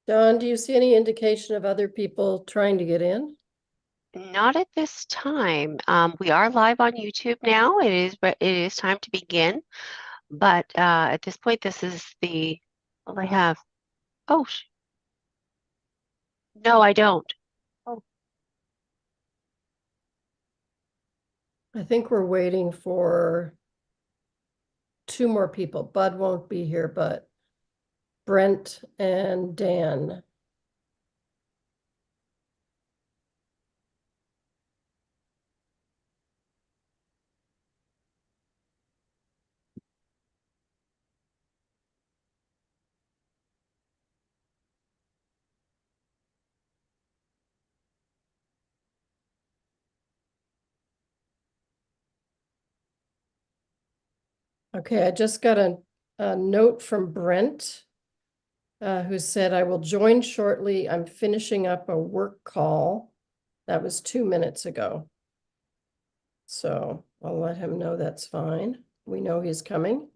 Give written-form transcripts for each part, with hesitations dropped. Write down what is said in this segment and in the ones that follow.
Don, do you see any indication of other people trying to get in? Not at this time. We are live on YouTube now. It is time to begin. But at this point, this is the all I have. Oh, no, I don't. Oh, I think we're waiting for two more people. Bud won't be here, but Brent and Dan. Okay, I just got a note from Brent, who said, I will join shortly. I'm finishing up a work call. That was 2 minutes ago. So I'll let him know that's fine. We know he's coming.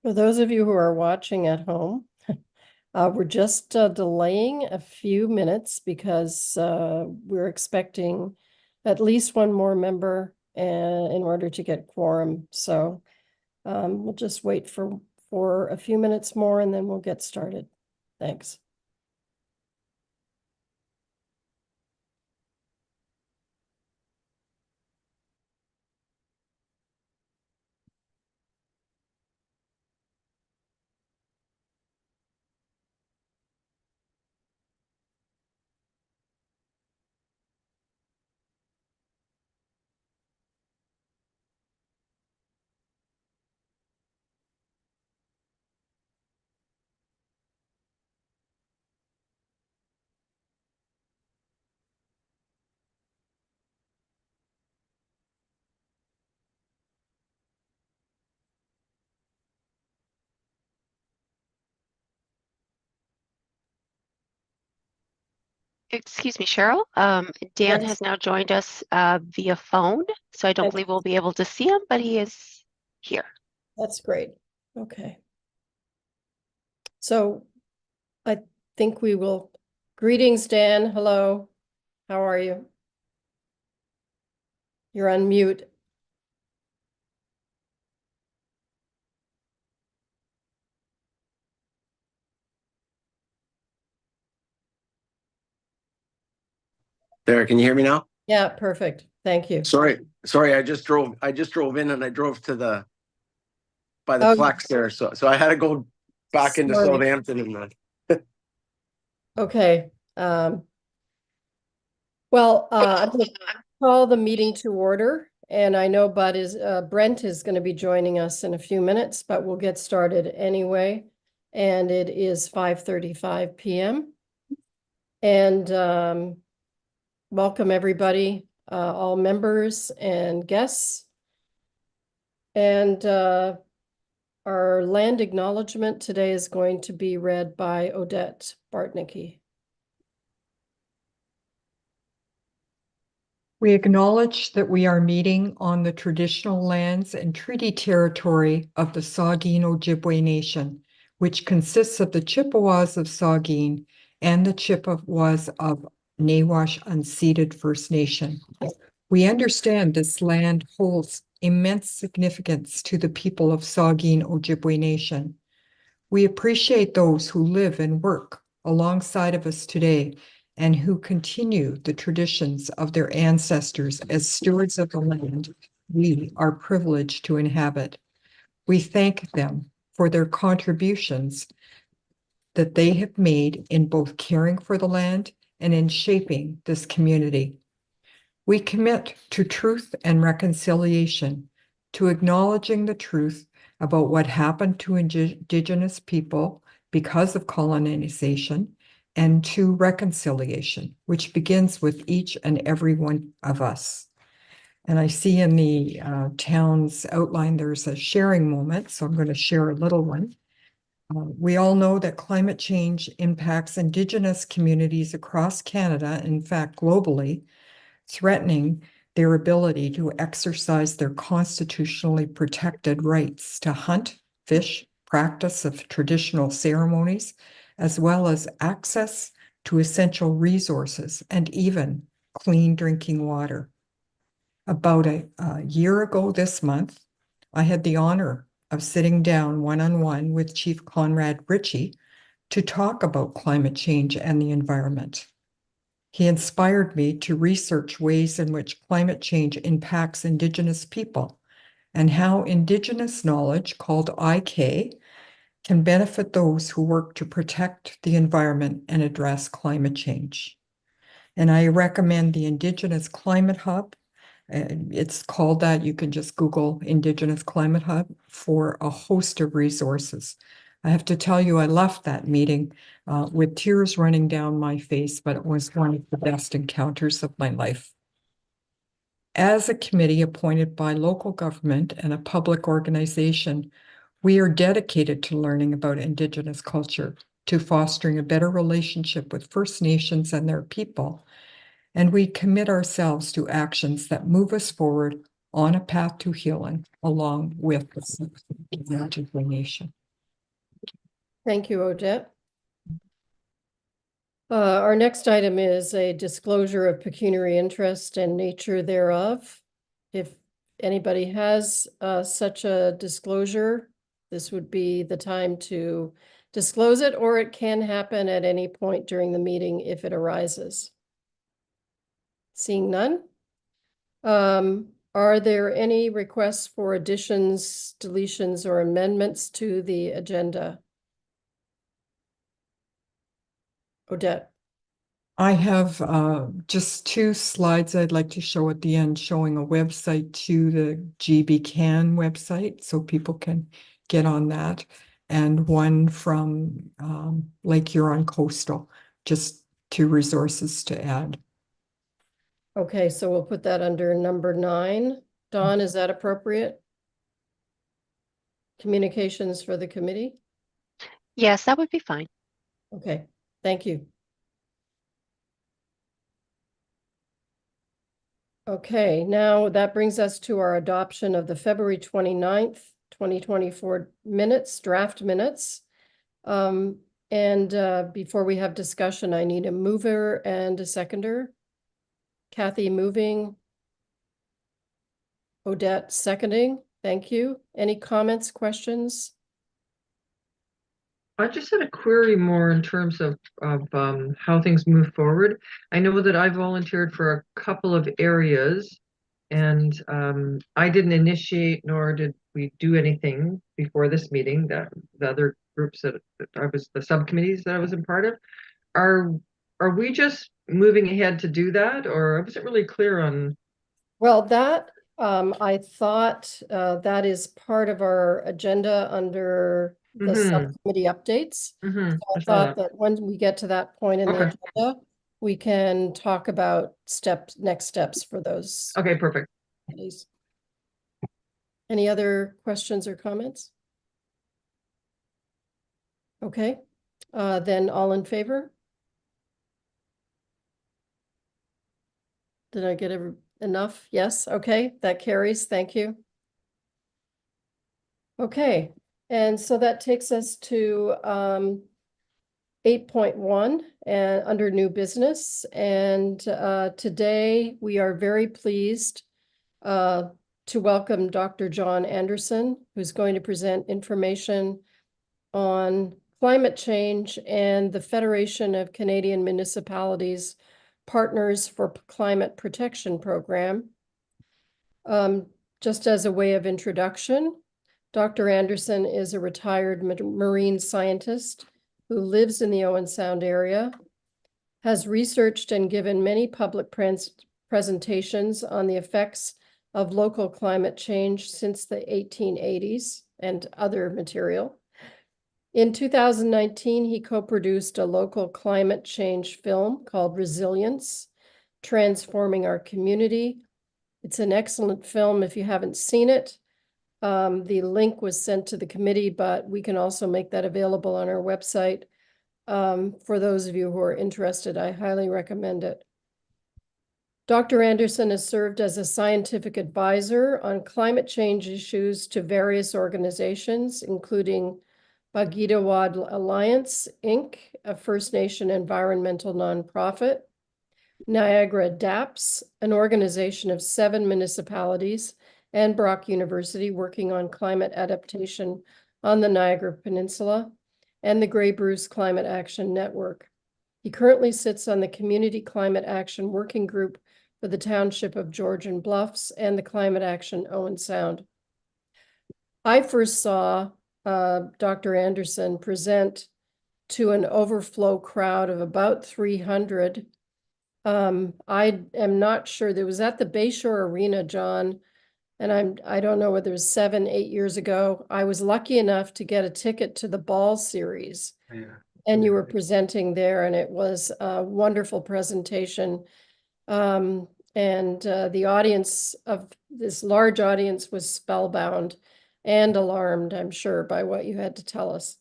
For those of you who are watching at home, we're just delaying a few minutes because we're expecting at least one more member in order to get quorum. So we'll just wait for a few minutes more and then we'll get started. Thanks. excuse me, Cheryl. Dan Yes. has now joined us via phone, so I don't And believe we'll be able to see him, but he is here. that's great. Okay. So I think we will. Greetings, Dan. Hello. How are you? You're on mute. There, can you hear me now? Yeah, perfect. Thank you. Sorry, I just drove in and I drove to by the Oh, Plex there. So I had to go back into sorry. Southampton and Okay. Well, I'm going to call the meeting to order, and I know Brent is going to be joining us in a few minutes, but we'll get started anyway. And it is 5:35 p.m. And welcome everybody, all members and guests. And our land acknowledgement today is going to be read by Odette Bartnicki. We acknowledge that we are meeting on the traditional lands and treaty territory of the Saugeen Ojibwe Nation, which consists of the Chippewas of Saugeen and the Chippewas of Nawash Unceded First Nation. We understand this land holds immense significance to the people of Saugeen Ojibwe Nation. We appreciate those who live and work alongside of us today and who continue the traditions of their ancestors as stewards of the land we are privileged to inhabit. We thank them for their contributions that they have made in both caring for the land and in shaping this community. We commit to truth and reconciliation, to acknowledging the truth about what happened to Indigenous people because of colonization, and to reconciliation, which begins with each and every one of us. And I see in the town's outline, there's a sharing moment, so I'm going to share a little one. We all know that climate change impacts Indigenous communities across Canada, in fact, globally, threatening their ability to exercise their constitutionally protected rights to hunt, fish, practice of traditional ceremonies, as well as access to essential resources and even clean drinking water. About a year ago this month, I had the honor of sitting down one-on-one with Chief Conrad Ritchie to talk about climate change and the environment. He inspired me to research ways in which climate change impacts Indigenous people and how Indigenous knowledge, called IK, can benefit those who work to protect the environment and address climate change. And I recommend the Indigenous Climate Hub. It's called that. You can just Google Indigenous Climate Hub for a host of resources. I have to tell you, I left that meeting with tears running down my face, but it was one of the best encounters of my life. As a committee appointed by local government and a public organization, we are dedicated to learning about Indigenous culture, to fostering a better relationship with First Nations and their people, and we commit ourselves to actions that move us forward on a path to healing along with the Ojibwe Nation. Thank you, Odette. Our next item is a disclosure of pecuniary interest and nature thereof. If anybody has such a disclosure, this would be the time to disclose it, or it can happen at any point during the meeting if it arises. Seeing none. Are there any requests for additions, deletions, or amendments to the agenda? Odette. I have just two slides I'd like to show at the end, showing a website to the GB Can website, so people can get on that, and one from Lake Huron Coastal, just two resources to add. Okay, so we'll put that under number 9. Dawn, is that appropriate? Communications for the committee? Yes, that would be fine. Okay, thank you. Okay, now that brings us to our adoption of the February 29th, 2024 minutes, draft minutes. Before we have discussion, I need a mover and a seconder. Kathy moving. Odette seconding. Thank you. Any comments, questions? I just had a query more in terms of how things move forward. I know that I volunteered for a couple of areas And I didn't initiate nor did we do anything before this meeting. That the other groups that the subcommittees that I was in part of, are we just moving ahead to do that, or I wasn't really clear on? Well, that, I thought, that is part of our agenda under the subcommittee updates. I I saw thought that. that when we get to that point in the Okay. agenda, we can talk about next steps for those Okay, perfect. committees. Any other questions or comments? Okay, then all in favor? Did I get enough? Yes, okay, that carries, thank you. Okay, and so that takes us to 8.1 and under new business. And today we are very pleased to welcome Dr. John Anderson, who's going to present information on climate change and the Federation of Canadian Municipalities Partners for Climate Protection Program. Just as a way of introduction, Dr. Anderson is a retired marine scientist who lives in the Owen Sound area, has researched and given many public presentations on the effects of local climate change since the 1880s and other material. In 2019, he co-produced a local climate change film called Resilience, Transforming Our Community. It's an excellent film if you haven't seen it. The link was sent to the committee, but we can also make that available on our website. For those of you who are interested, I highly recommend it. Dr. Anderson has served as a scientific advisor on climate change issues to various organizations, including Bagidawad Alliance, Inc., a First Nation environmental nonprofit, Niagara DAPS, an organization of 7 municipalities, and Brock University working on climate adaptation on the Niagara Peninsula, and the Grey Bruce Climate Action Network. He currently sits on the Community Climate Action Working Group for the Township of Georgian Bluffs and the Climate Action Owen Sound. I first saw Dr. Anderson present to an overflow crowd of about 300. I am not sure. It was at the Bayshore Arena, John, and I don't know whether it was 7, 8 years ago. I was lucky enough to get a ticket to the ball series. Yeah. And you were presenting there, and it was a wonderful presentation. And the audience of this large audience was spellbound and alarmed, I'm sure, by what you had to tell us,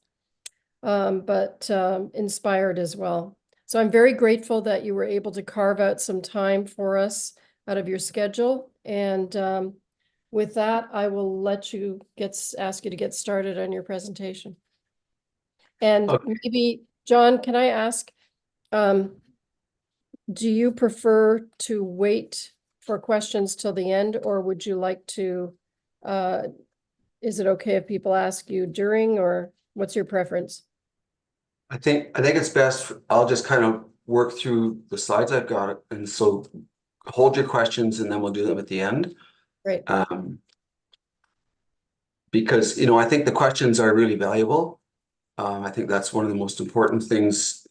but inspired as well. So I'm very grateful that you were able to carve out some time for us out of your schedule. And with that, I will let you ask you to get started on your presentation. And Okay. maybe, John, can I ask, do you prefer to wait for questions till the end, or would you like to, is it okay if people ask you during, or what's your preference? I think it's best. I'll just kind of work through the slides I've got, and so hold your questions, and then we'll do them at the end. Great. Because I think the questions are really valuable. I think that's one of the most important things,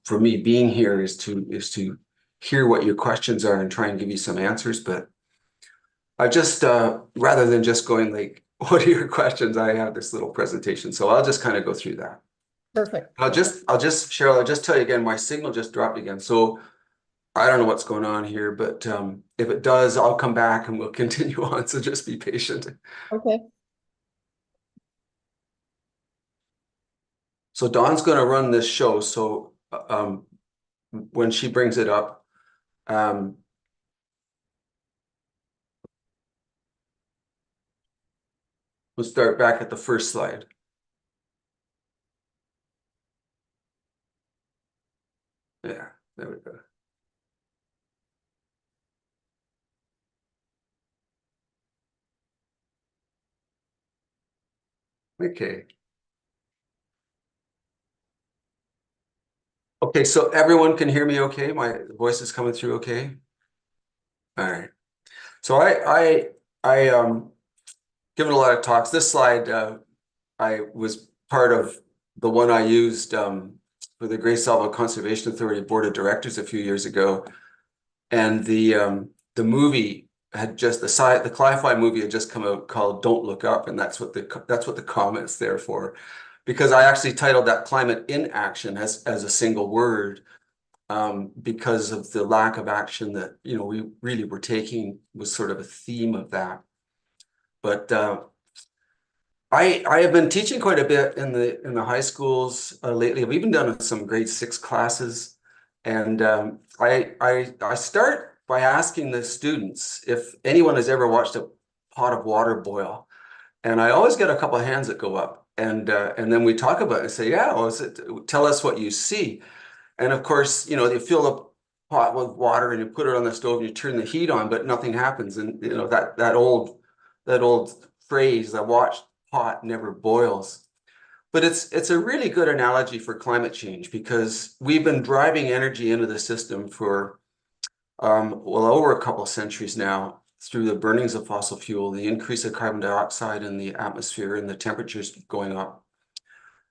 for me being here is to hear what your questions are and try and give you some answers. But I just rather than just going like, what are your questions? I have this little presentation, so I'll just kind of go through that. Perfect. Cheryl, I'll just tell you again, my signal just dropped again. So I don't know what's going on here, but if it does, I'll come back and we'll continue on. So just be patient. Okay. So Dawn's going to run this show. So when she brings it up, we'll start back at the first slide. Yeah, there we go. Okay. Okay, so everyone can hear me okay? My voice is coming through okay? All right. So I given a lot of talks. This slide, I was part of the one I used for the Grey Salvo Conservation Authority Board of Directors a few years ago, and the movie had just the Cli-Fi movie had just come out called "Don't Look Up," and that's what the comment's there for, because I actually titled that "Climate Inaction" as a single word, because of the lack of action that we really were taking was sort of a theme of that. But I have been teaching quite a bit in the high schools lately. I've even done some grade 6 classes, and I start by asking the students if anyone has ever watched a pot of water boil, and I always get a couple of hands that go up, and then we talk about it and say, yeah, well, tell us what you see. And of course, you fill the pot with water and you put it on the stove and you turn the heat on, but nothing happens. And that old phrase, "the watched pot never boils." But it's a really good analogy for climate change, because we've been driving energy into the system for well over a couple of centuries now, through the burnings of fossil fuel, the increase of carbon dioxide in the atmosphere, and the temperatures going up.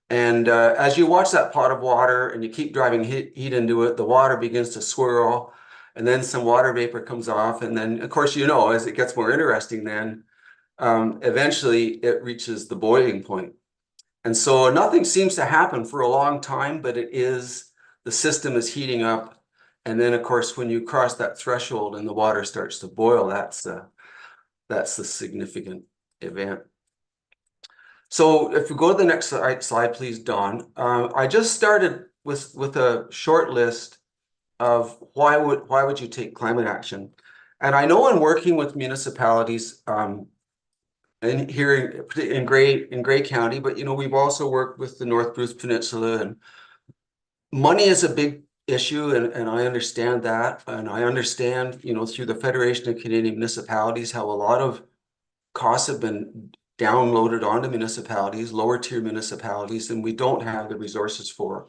And as you watch that pot of water and you keep driving heat into it, the water begins to swirl, and then some water vapor comes off. And then, of course, as it gets more interesting, then eventually it reaches the boiling point. And so nothing seems to happen for a long time, but the system is heating up. And then, of course, when you cross that threshold and the water starts to boil, that's the significant event. So if we go to the next slide, please, Dawn. I just started with a short list of why would you take climate action. And I know in working with municipalities, and here in Grey County, but we've also worked with the North Bruce Peninsula, and money is a big issue, and I understand that, and I understand through the Federation of Canadian Municipalities how a lot of costs have been downloaded onto municipalities, lower tier municipalities, and we don't have the resources for.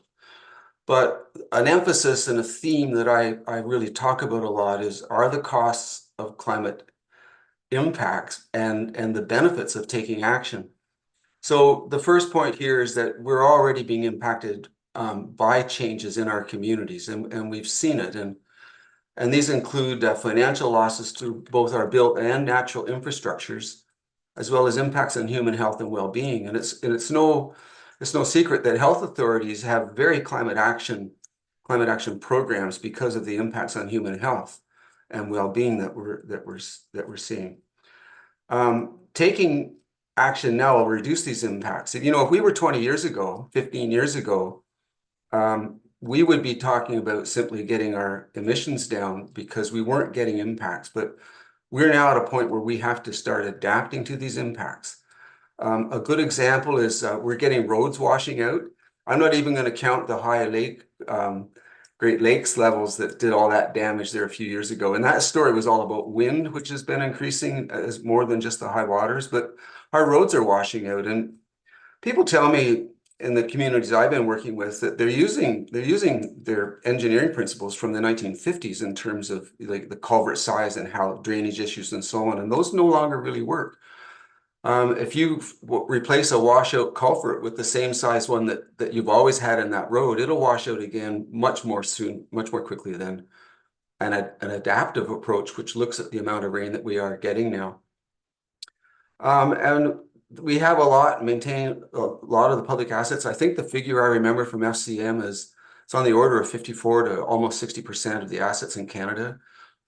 But an emphasis and a theme that I really talk about a lot are the costs of climate impacts and the benefits of taking action. So the first point here is that we're already being impacted by changes in our communities, and we've seen it. And these include financial losses to both our built and natural infrastructures, as well as impacts on human health and well-being. And it's no secret that health authorities have very climate action programs because of the impacts on human health and well-being that we're seeing. Taking action now will reduce these impacts. If we were 20 years ago, 15 years ago, we would be talking about simply getting our emissions down because we weren't getting impacts. But we're now at a point where we have to start adapting to these impacts. A good example is we're getting roads washing out. I'm not even going to count the high Great Lakes levels that did all that damage there a few years ago. And that story was all about wind, which has been increasing as more than just the high waters. But our roads are washing out. And people tell me in the communities I've been working with that they're using their engineering principles from the 1950s in terms of like the culvert size and how drainage issues and so on, and those no longer really work. If you replace a washout culvert with the same size one that you've always had in that road, it'll wash out again much more quickly than an adaptive approach, which looks at the amount of rain that we are getting now. And we have maintain a lot of the public assets. I think the figure I remember from FCM is it's on the order of 54 to almost 60% of the assets in Canada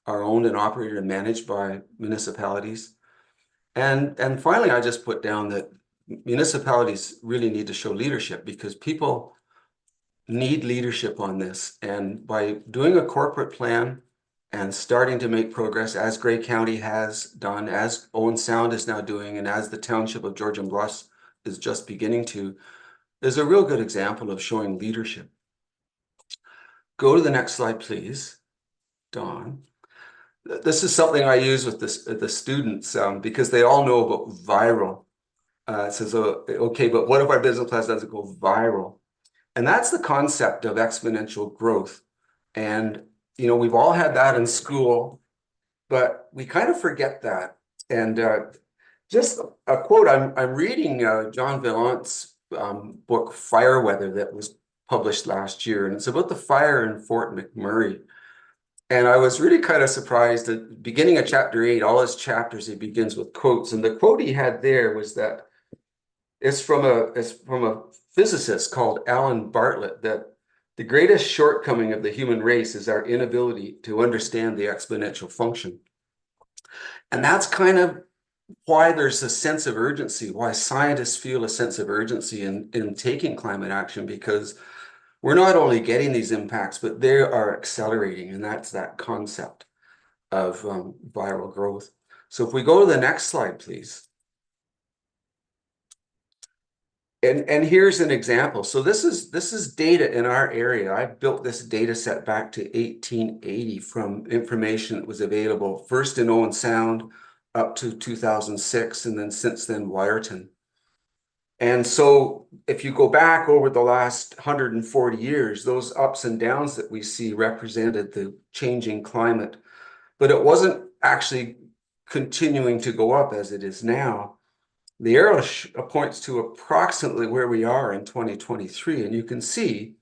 are owned and operated and managed by municipalities. And finally, I just put down that municipalities really need to show leadership, because people need leadership on this. And by doing a corporate plan and starting to make progress, as Grey County has done, as Owen Sound is now doing, and as the township of Georgian Bluffs is just beginning to, is a real good example of showing leadership. Go to the next slide, please, Dawn. This is something I use with the students because they all know about viral. It says, okay, but what if our business plan doesn't go viral? And that's the concept of exponential growth. And we've all had that in school. but we kind of forget that. And just a quote, I'm reading John Villant's book, Fire Weather, that was published last year, and it's about the fire in Fort McMurray. And I was really kind of surprised at beginning of chapter 8, all his chapters, he begins with quotes. And the quote he had there was that it's from a physicist called Alan Bartlett, that the greatest shortcoming of the human race is our inability to understand the exponential function. And that's kind of why there's a sense of urgency, why scientists feel a sense of urgency in taking climate action, because we're not only getting these impacts, but they are accelerating. And that's that concept of viral growth. So if we go to the next slide, please. And here's an example. So this is data in our area. I built this data set back to 1880 from information that was available first in Owen Sound up to 2006, and then since then Wyerton. And so if you go back over the last 140 years, those ups and downs that we see represented the changing climate, but it wasn't actually continuing to go up as it is now. The arrow points to approximately where we are in 2023, and you can see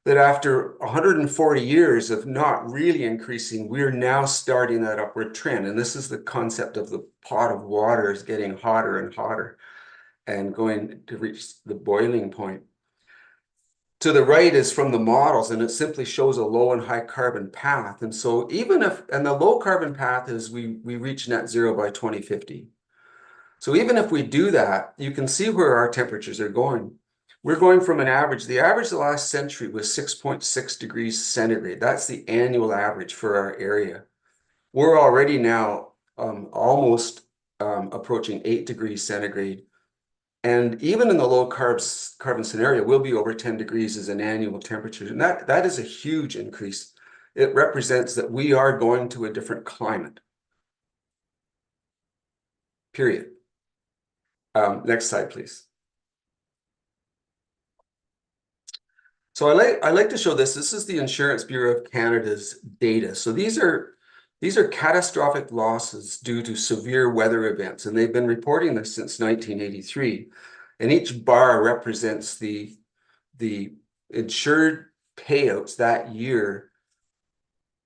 that after 140 years of not really increasing, we're now starting that upward trend. And this is the concept of the pot of water is getting hotter and hotter and going to reach the boiling point. To the right is from the models, and it simply shows a low and high carbon path. And so even if, and the low carbon path is we reach net zero by 2050. So even if we do that, you can see where our temperatures are going. We're going from an average, the average of the last century was 6.6 degrees centigrade. That's the annual average for our area. We're already now almost approaching 8 degrees centigrade. And even in the low carbon scenario, we'll be over 10 degrees as an annual temperature. And that is a huge increase. It represents that we are going to a different climate. Period. Next slide, please. So I like to show this. This is the Insurance Bureau of Canada's data. So these are catastrophic losses due to severe weather events, and they've been reporting this since 1983. And each bar represents the insured payouts that year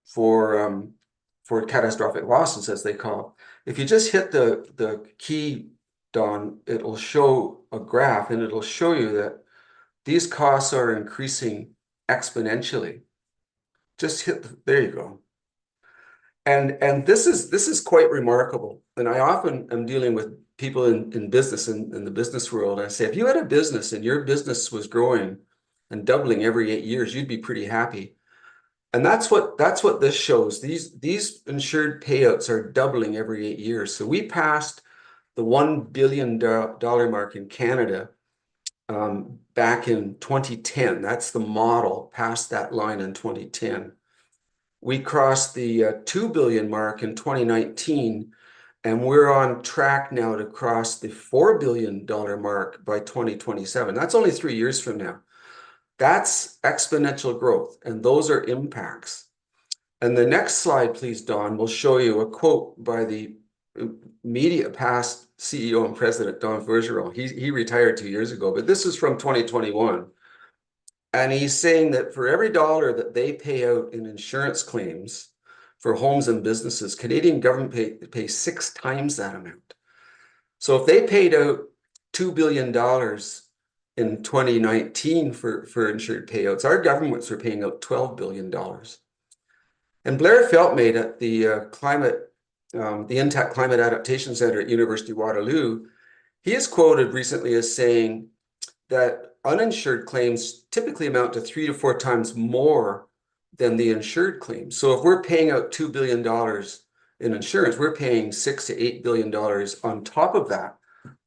for catastrophic losses, as they call. If you just hit the key, Don, it'll show a graph, and it'll show you that these costs are increasing exponentially. Just hit, there you go. And this is quite remarkable. And I often am dealing with people in business, in the business world. And I say, if you had a business and your business was growing and doubling every 8 years, you'd be pretty happy. And that's what this shows. These insured payouts are doubling every 8 years. So we passed the $1 billion mark in Canada back in 2010. That's the model, passed that line in 2010. We crossed the 2 billion mark in 2019, and we're on track now to cross the $4 billion mark by 2027. That's only 3 years from now. That's exponential growth, and those are impacts. And the next slide, please, Don, will show you a quote by the immediate past CEO and president, Don Bergeron. He retired 2 years ago, but this is from 2021. And he's saying that for every dollar that they pay out in insurance claims for homes and businesses, Canadian government pays 6 times that amount. So if they paid out $2 billion in 2019 for insured payouts, our governments were paying out $12 billion. And Blair Feltmate at the Intact Climate Adaptation Center at University of Waterloo, he is quoted recently as saying that uninsured claims typically amount to 3 to 4 times more than the insured claims. So if we're paying out $2 billion in insurance, we're paying $6 to $8 billion on top of that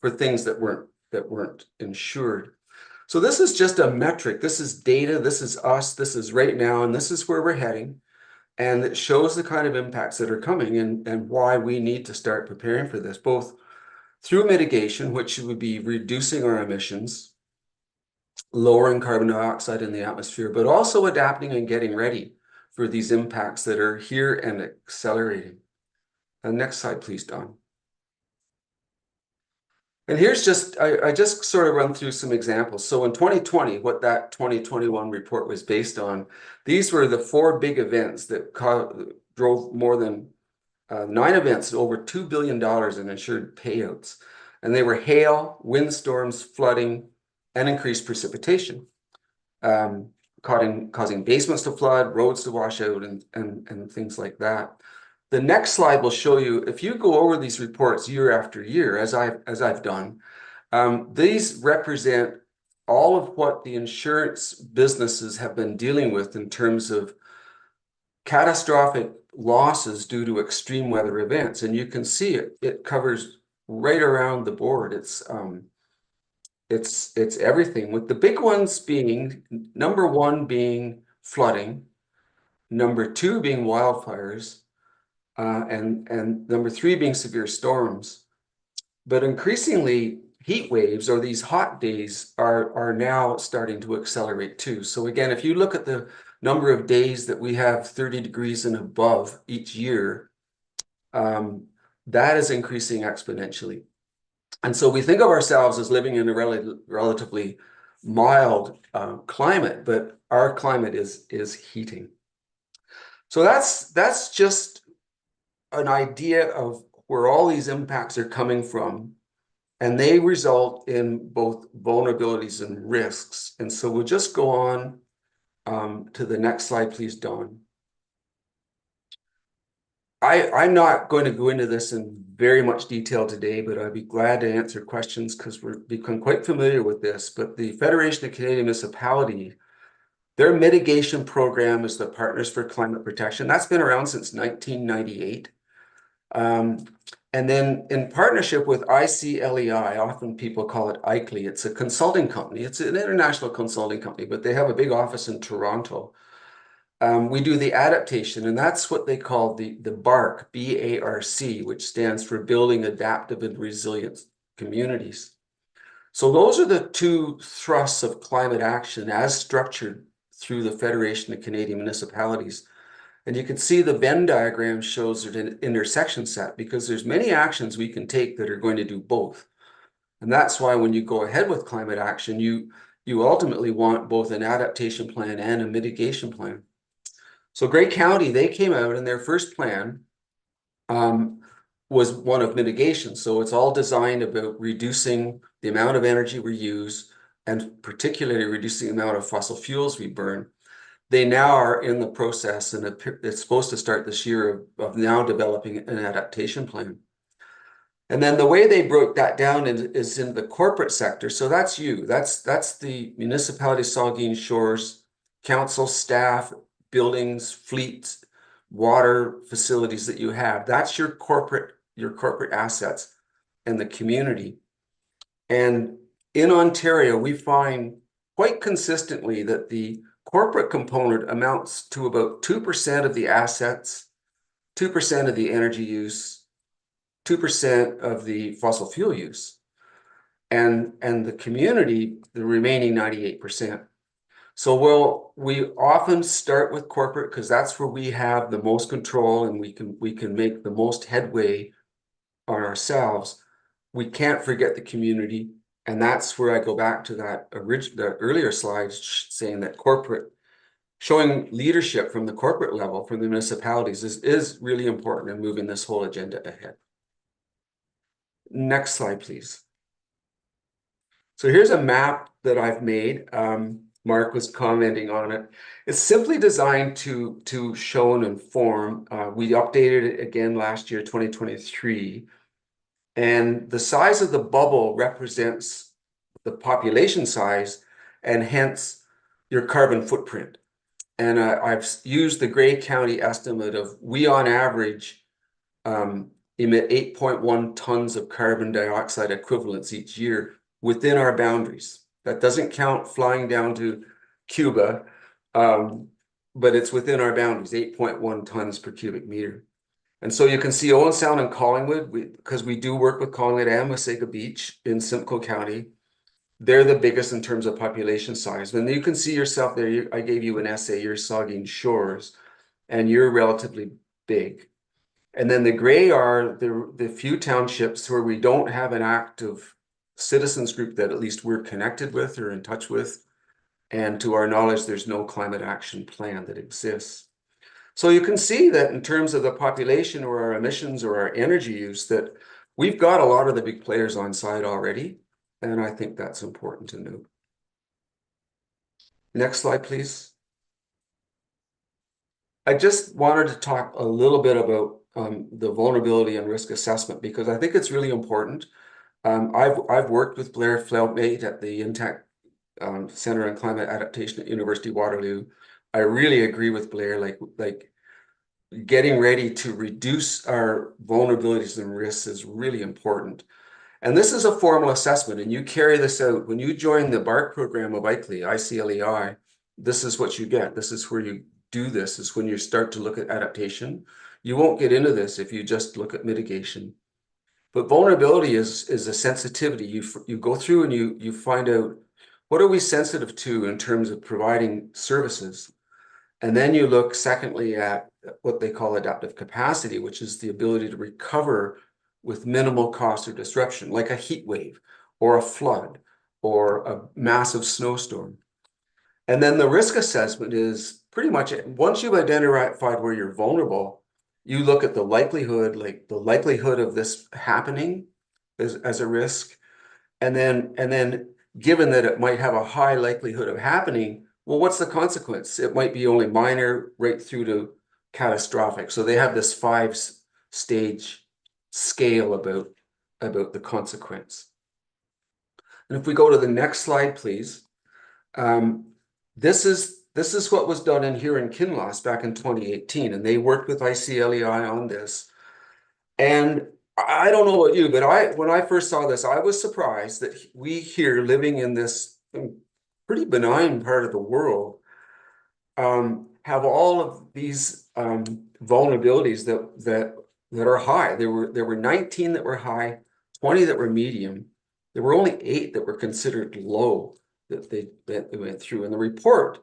for things that weren't insured. So this is just a metric. This is data. This is us. This is right now, and this is where we're heading. And it shows the kind of impacts that are coming and why we need to start preparing for this, both through mitigation, which would be reducing our emissions, lowering carbon dioxide in the atmosphere, but also adapting and getting ready for these impacts that are here and accelerating. Next slide, please, Don. And here's just, I just sort of run through some examples. So in 2020, what that 2021 report was based on, these were the 4 big events that drove more than 9 events, over $2 billion in insured payouts. And they were hail, windstorms, flooding, and increased precipitation, causing basements to flood, roads to wash out, and things like that. The next slide will show you, if you go over these reports year after year, as I've done, these represent all of what the insurance businesses have been dealing with in terms of catastrophic losses due to extreme weather events. And you can see it covers right around the board. It's everything, with the big ones being, number 1 being flooding, number 2 being wildfires, and number 3 being severe storms. But increasingly, heat waves, or these hot days, are now starting to accelerate too. So again, if you look at the number of days that we have 30 degrees and above each year, that is increasing exponentially. And so we think of ourselves as living in a relatively mild climate, but our climate is heating. So that's just an idea of where all these impacts are coming from, and they result in both vulnerabilities and risks. And so we'll just go on to the next slide, please, Dawn. I'm not going to go into this in very much detail today, but I'd be glad to answer questions because we've become quite familiar with this. But the Federation of Canadian Municipalities, their mitigation program is the Partners for Climate Protection. That's been around since 1998. And then in partnership with ICLEI, often people call it ICLEI, it's a consulting company. It's an international consulting company, but they have a big office in Toronto. We do the adaptation, and that's what they call the BARC, B-A-R-C, which stands for Building Adaptive and Resilient Communities. So those are the 2 thrusts of climate action as structured through the Federation of Canadian Municipalities. And you can see the Venn diagram shows an intersection set, because there's many actions we can take that are going to do both. And that's why when you go ahead with climate action, you ultimately want both an adaptation plan and a mitigation plan. So Grey County, they came out, and their first plan was one of mitigation. So it's all designed about reducing the amount of energy we use, and particularly reducing the amount of fossil fuels we burn. They now are in the process, and it's supposed to start this year, of now developing an adaptation plan. And then the way they broke that down is in the corporate sector. So that's you. That's the municipality, Saugeen Shores, council staff, buildings, fleets, water facilities that you have. That's your corporate assets and the community. And in Ontario, we find quite consistently that the corporate component amounts to about 2% of the assets, 2% of the energy use, 2% of the fossil fuel use, and the community, the remaining 98%. So we often start with corporate because that's where we have the most control, and we can make the most headway on ourselves. We can't forget the community, and that's where I go back to that the earlier slides saying that showing leadership from the corporate level, from the municipalities, is really important in moving this whole agenda ahead. Next slide, please. So here's a map that I've made. Mark was commenting on it. It's simply designed to show and inform. We updated it again last year, 2023. And the size of the bubble represents the population size, and hence your carbon footprint. And I've used the Grey County estimate of, we on average emit 8.1 tons of carbon dioxide equivalents each year within our boundaries. That doesn't count flying down to Cuba, but it's within our boundaries, 8.1 tons per cubic meter. And so you can see Owen Sound and Collingwood, because we do work with Collingwood and Wasaga Beach in Simcoe County. They're the biggest in terms of population size. And you can see yourself there. I gave you an essay, you're Saugeen Shores, and you're relatively big. And then the gray are the few townships where we don't have an active citizens group that at least we're connected with or in touch with. And to our knowledge, there's no climate action plan that exists. So you can see that in terms of the population or our emissions or our energy use, that we've got a lot of the big players on side already. And I think that's important to note. Next slide, please. I just wanted to talk a little bit about the vulnerability and risk assessment, because I think it's really important. I've worked with Blair Flaumate at the Intech Center on Climate Adaptation at University of Waterloo. I really agree with Blair, like getting ready to reduce our vulnerabilities and risks is really important. And this is a formal assessment, and you carry this out. When you join the BARC program of ICLEI, this is what you get. This is where you do this, is when you start to look at adaptation. You won't get into this if you just look at mitigation. But vulnerability is a sensitivity. You go through and you find out, what are we sensitive to in terms of providing services? And then you look secondly at what they call adaptive capacity, which is the ability to recover with minimal cost or disruption, like a heat wave or a flood or a massive snowstorm. And then the risk assessment is pretty much it. Once you've identified where you're vulnerable, you look at the likelihood, like the likelihood of this happening as a risk. And then given that it might have a high likelihood of happening, well, what's the consequence? It might be only minor right through to catastrophic. So they have this 5-stage scale about the consequence. And if we go to the next slide, please. This is what was done here in Kinloss back in 2018, and they worked with ICLEI on this. And I don't know about you, but when I first saw this, I was surprised that we here living in this pretty benign part of the world have all of these vulnerabilities that are high. There were 19 that were high, 20 that were medium. There were only 8 that were considered low that they went through. And the report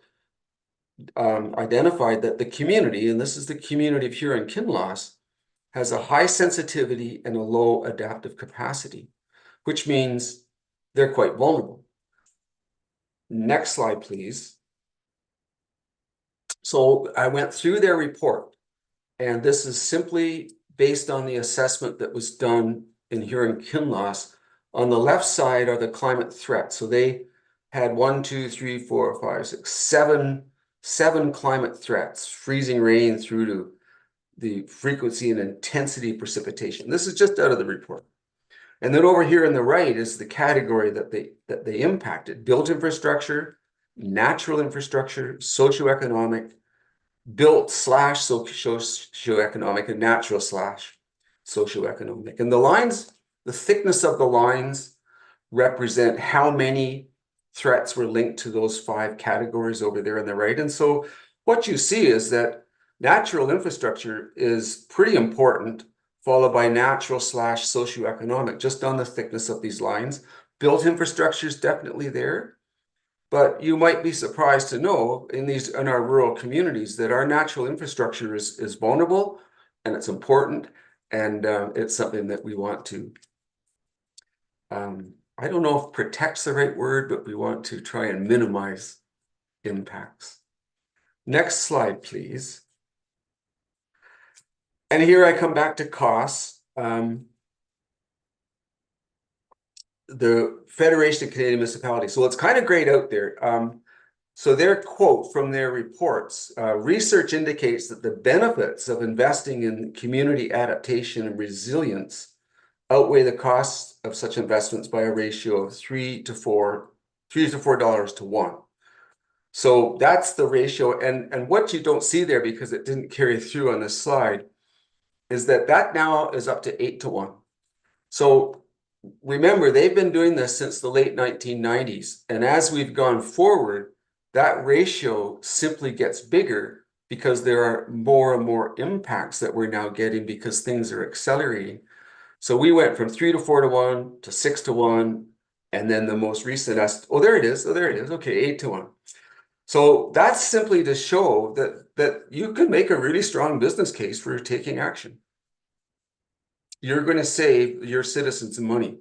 identified that the community, and this is the community of Huron-Kinloss, has a high sensitivity and a low adaptive capacity, which means they're quite vulnerable. Next slide, please. So I went through their report, and this is simply based on the assessment that was done in Huron-Kinloss. On the left side are the climate threats. So they had 1, 2, 3, 4, 5, 6, 7 climate threats, freezing rain through to the frequency and intensity of precipitation. This is just out of the report. And then over here on the right is the category that they impacted: built infrastructure, natural infrastructure, socioeconomic, built / socioeconomic, and natural / socioeconomic. And the lines, the thickness of the lines represent how many threats were linked to those 5 categories over there on the right. And so what you see is that natural infrastructure is pretty important, followed by natural / socioeconomic, just on the thickness of these lines. Built infrastructure is definitely there, but you might be surprised to know in our rural communities that our natural infrastructure is vulnerable, and it's important, and it's something that we want to, I don't know if protect's the right word, but we want to try and minimize impacts. Next slide, please. And here I come back to costs. The Federation of Canadian Municipalities. So it's kind of grayed out there. So their quote from their reports, research indicates that the benefits of investing in community adaptation and resilience outweigh the costs of such investments by a ratio of $3 to $4 to 1. So that's the ratio. And what you don't see there, because it didn't carry through on this slide, is that now is up to 8 to 1. So remember, they've been doing this since the late 1990s. And as we've gone forward, that ratio simply gets bigger because there are more and more impacts that we're now getting because things are accelerating. So we went from 3 to 4 to 1 to 6 to 1. And then the most recent, there it is. Okay, 8 to 1. So that's simply to show that you can make a really strong business case for taking action. you're going to save your citizens money.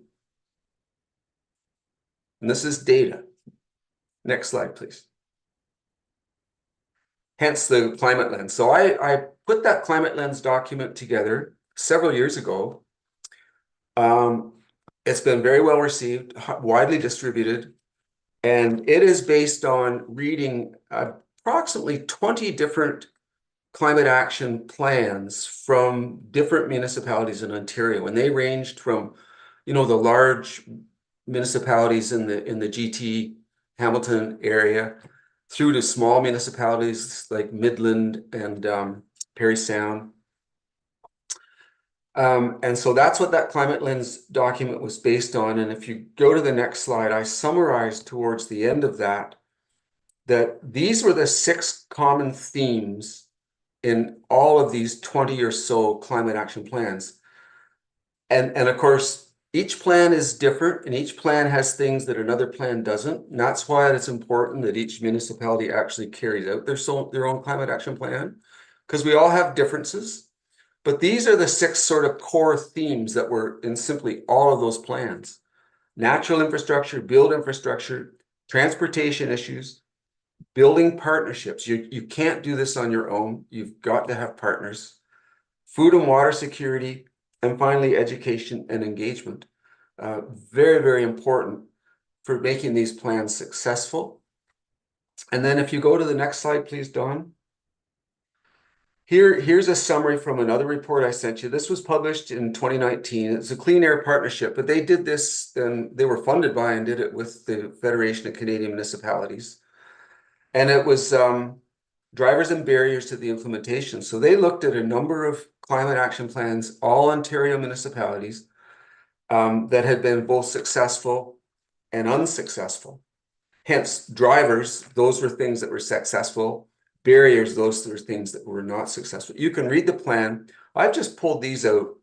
And this is data. Next slide, please. Hence the climate lens. So I put that climate lens document together several years ago. It's been very well received, widely distributed, and it is based on reading approximately 20 different climate action plans from different municipalities in Ontario. And they ranged from, the large municipalities in the GT Hamilton area through to small municipalities like Midland and Parry Sound. And so that's what that climate lens document was based on. And if you go to the next slide, I summarized towards the end of that these were the 6 common themes in all of these 20 or so climate action plans. And of course, each plan is different, and each plan has things that another plan doesn't. And that's why it's important that each municipality actually carries out their own climate action plan, because we all have differences. But these are the 6 sort of core themes that were in simply all of those plans. Natural infrastructure, build infrastructure, transportation issues, building partnerships. You can't do this on your own. You've got to have partners. Food and water security, and finally, education and engagement. Very, very important for making these plans successful. And then if you go to the next slide, please, Dawn. Here's a summary from another report I sent you. This was published in 2019. It's a Clean Air Partnership, but they did this, and they were funded by and did it with the Federation of Canadian Municipalities. And it was drivers and barriers to the implementation. So they looked at a number of climate action plans, all Ontario municipalities, that had been both successful and unsuccessful. Hence, drivers, those were things that were successful. Barriers, those were things that were not successful. You can read the plan. I've just pulled these out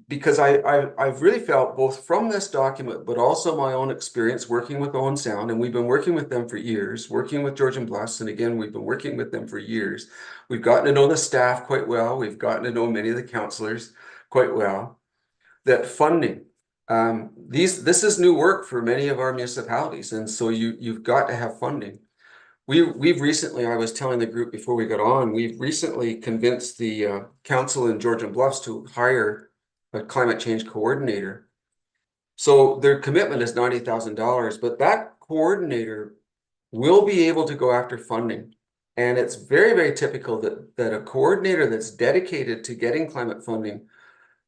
because I've really felt, both from this document, but also my own experience working with Owen Sound, and we've been working with them for years, working with Georgian Bluffs, and again, we've been working with them for years. We've gotten to know the staff quite well. We've gotten to know many of the councillors quite well. That funding, this is new work for many of our municipalities, and so you've got to have funding. We've recently, I was telling the group before we got on, we've recently convinced the council in Georgian Bluffs to hire a climate change coordinator. So their commitment is $90,000, but that coordinator will be able to go after funding. And it's very, very typical that a coordinator that's dedicated to getting climate funding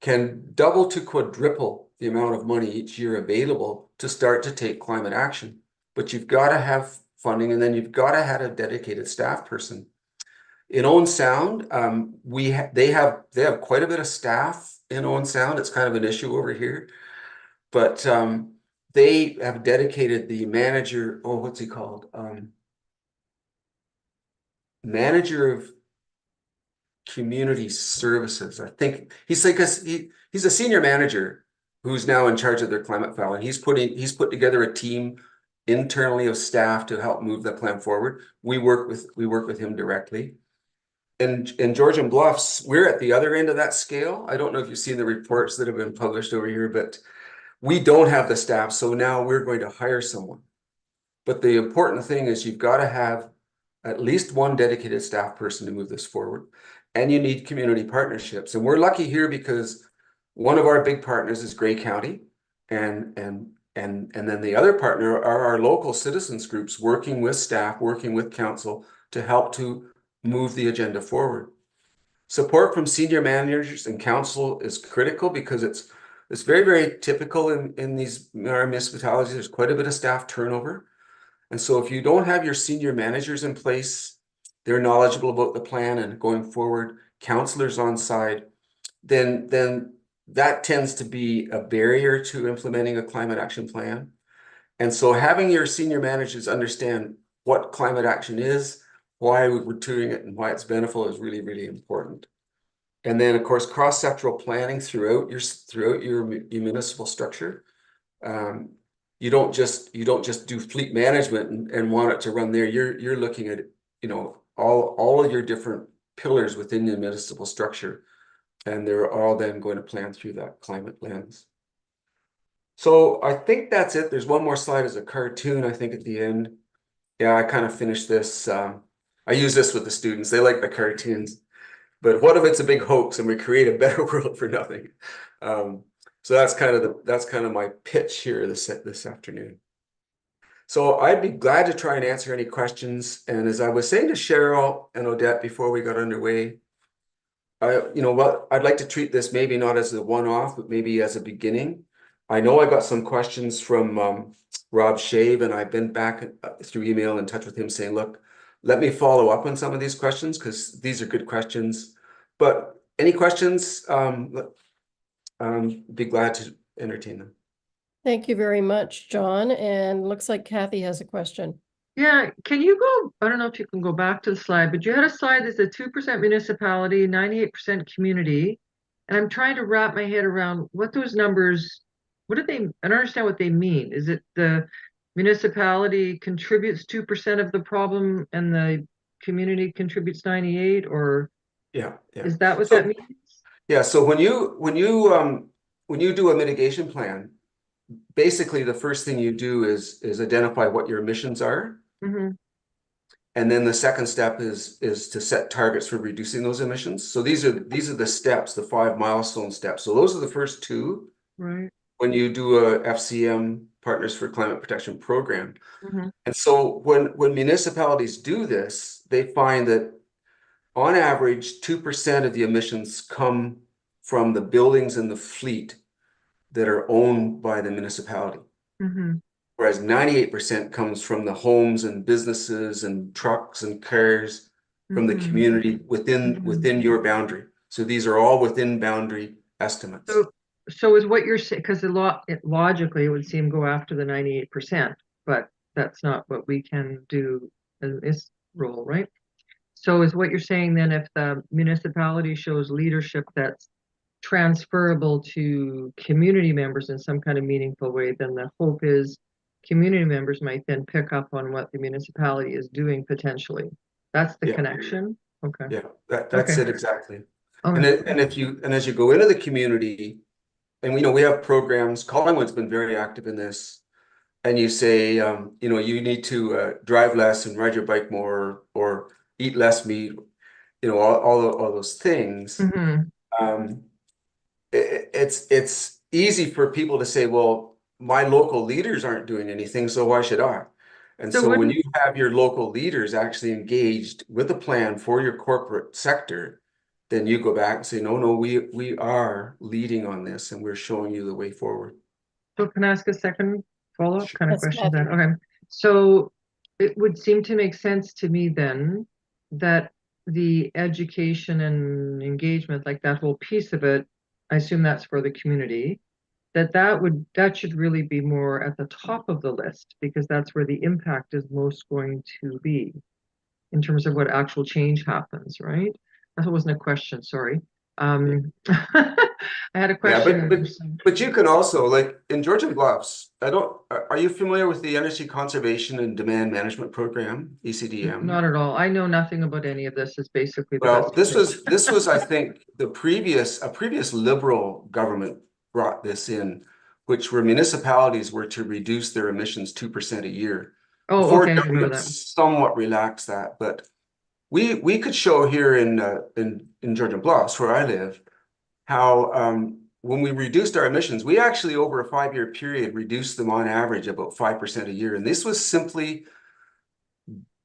can double to quadruple the amount of money each year available to start to take climate action. But you've got to have funding, and then you've got to have a dedicated staff person. In Owen Sound, they have quite a bit of staff in Owen Sound. It's kind of an issue over here, but they have dedicated the manager. Oh, what's he called? Manager of community services. I think he's like he's a senior manager who's now in charge of their climate file, and he's put together a team internally of staff to help move the plan forward. We work with him directly. And in Georgian Bluffs, we're at the other end of that scale. I don't know if you've seen the reports that have been published over here, but we don't have the staff, so now we're going to hire someone. But the important thing is you've got to have at least one dedicated staff person to move this forward, and you need community partnerships. And we're lucky here because one of our big partners is Grey County, and then the other partner are our local citizens groups working with staff, working with council to help to move the agenda forward. Support from senior managers and council is critical because it's very, very typical in our municipalities. There's quite a bit of staff turnover. And so if you don't have your senior managers in place, they're knowledgeable about the plan and going forward, councillors on side, then that tends to be a barrier to implementing a climate action plan. And so having your senior managers understand what climate action is, why we're doing it, and why it's beneficial is really, really important. And then, of course, cross-sectoral planning throughout your municipal structure. You don't just do fleet management and want it to run there. You're looking at all of your different pillars within the municipal structure And they're all then going to plan through that climate lens. So I think that's it. There's one more slide as a cartoon, I think, at the end. Yeah, I kind of finished this. I use this with the students. They like the cartoons. But what if it's a big hoax and we create a better world for nothing? So that's kind of my pitch here this afternoon. So I'd be glad to try and answer any questions. And as I was saying to Cheryl and Odette before we got underway, I'd like to treat this maybe not as a one-off, but maybe as a beginning. I know I got some questions from Rob Shave, and I've been back through email in touch with him saying, look, let me follow up on some of these questions because these are good questions. But any questions, be glad to entertain them. Thank you very much, John. And looks like Kathy has a question. Yeah, can you go, I don't know if you can go back to the slide, but you had a slide that's a 2% municipality, 98% community. And I'm trying to wrap my head around what those numbers, I don't understand what they mean. Is it the municipality contributes 2% of the problem and the community contributes 98, or Yeah. is that what So, that means? yeah. So when you do a mitigation plan, basically the first thing you do is identify what your emissions are. Mm-hmm. And then the second step is to set targets for reducing those emissions. So these are the steps, the 5 milestone steps. So those are the first two Right. when you do a FCM, Partners for Climate Protection program. Mm-hmm. And so when municipalities do this, they find that on average, 2% of the emissions come from the buildings and the fleet that are owned by the municipality. Mm-hmm. Whereas 98% comes from the homes and businesses and trucks and cars from the Mm-hmm. community within your boundary. So these are all within boundary estimates. So is what you're saying, because logically it would seem go after the 98%, but that's not what we can do in this role, right? So is what you're saying then, if the municipality shows leadership that's transferable to community members in some kind of meaningful way, then the hope is community members might then pick up on what the municipality is doing potentially. That's the Yeah. connection? Okay. Yeah, that's Okay. it exactly. Okay. And as you go into the community, and we have programs, Collingwood's been very active in this, and you say, you need to drive less and ride your bike more or eat less meat, all those things. Mm-hmm. Um, it's easy for people to say, well, my local leaders aren't doing anything, so why should I? And So so when wouldn't, you have your local leaders actually engaged with a plan for your corporate sector, then you go back and say, no, we are leading on this and we're showing you the way forward. so can I ask a second follow-up kind of Yes, question then? Kathy. Okay. So it would seem to make sense to me then that the education and engagement, like that whole piece of it, I assume that's for the community, that should really be more at the top of the list, because that's where the impact is most going to be in terms of what actual change happens, right? That wasn't a question, sorry. I had a Yeah, question. but you can also, like in Georgian Bluffs, are you familiar with the Energy Conservation and Demand Management Program, ECDM? Not at all. I know nothing about any of this. Is basically the Well, best. this was I think a previous Liberal government brought this in, which were municipalities were to reduce their emissions 2% a year. Oh, Before okay, I remember government that. somewhat relaxed that, but we could show here in Georgian Bluffs, where I live, how when we reduced our emissions, we actually over a 5-year period reduced them on average about 5% a year, and this was simply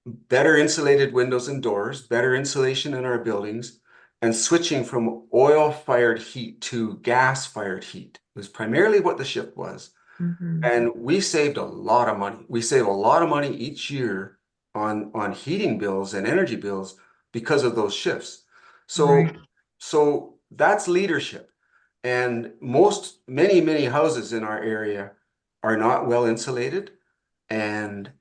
better insulated windows and doors, better insulation in our buildings, and switching from oil-fired heat to gas-fired heat was primarily what the shift was. Mm-hmm. And we saved a lot of money. We save a lot of money each year on heating bills and energy bills because of those shifts. Right. So that's leadership. And many houses in our area are not well insulated and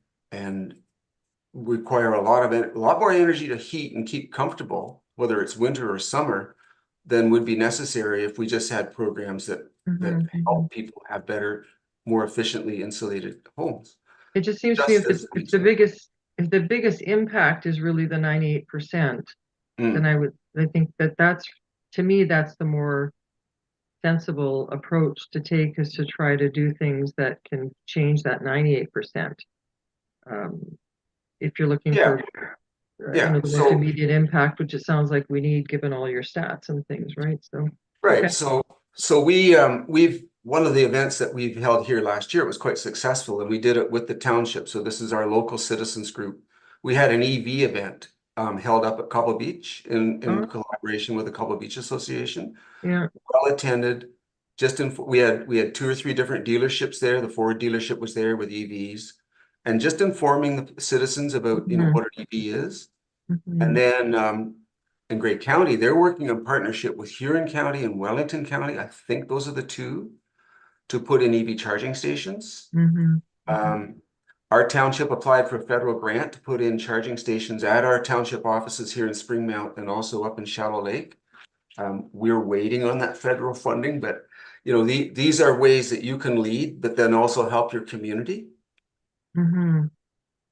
require a lot more energy to heat and keep comfortable, whether it's winter or summer, than would be necessary if we just had programs that help people have better, more efficiently insulated homes. It just seems to me if the biggest impact is really the 98%, then I think that's to me, that's the more sensible approach to take, is to try to do things that can change that 98%. If you're looking Yeah. for, Yeah, the most so- immediate impact, which it sounds like we need, given all your stats and things, right? So, Right, okay. so we've, one of the events that we've held here last year, it was quite successful, and we did it with the township. So this is our local citizens group. We had an EV event held up at Cobble Beach in Oh. collaboration with the Cobble Beach Association. Yeah. Well attended. We had 2 or 3 different dealerships there. The Ford dealership was there with EVs, and just informing the citizens about what an EV is. Mhm. And then in Grey County, they're working in partnership with Huron County and Wellington County. I think those are the 2 to put in EV charging stations. Mhm. Our township applied for a federal grant to put in charging stations at our township offices here in Springmount and also up in Shallow Lake. We're waiting on that federal funding, but these are ways that you can lead, but then also help your community. Mhm.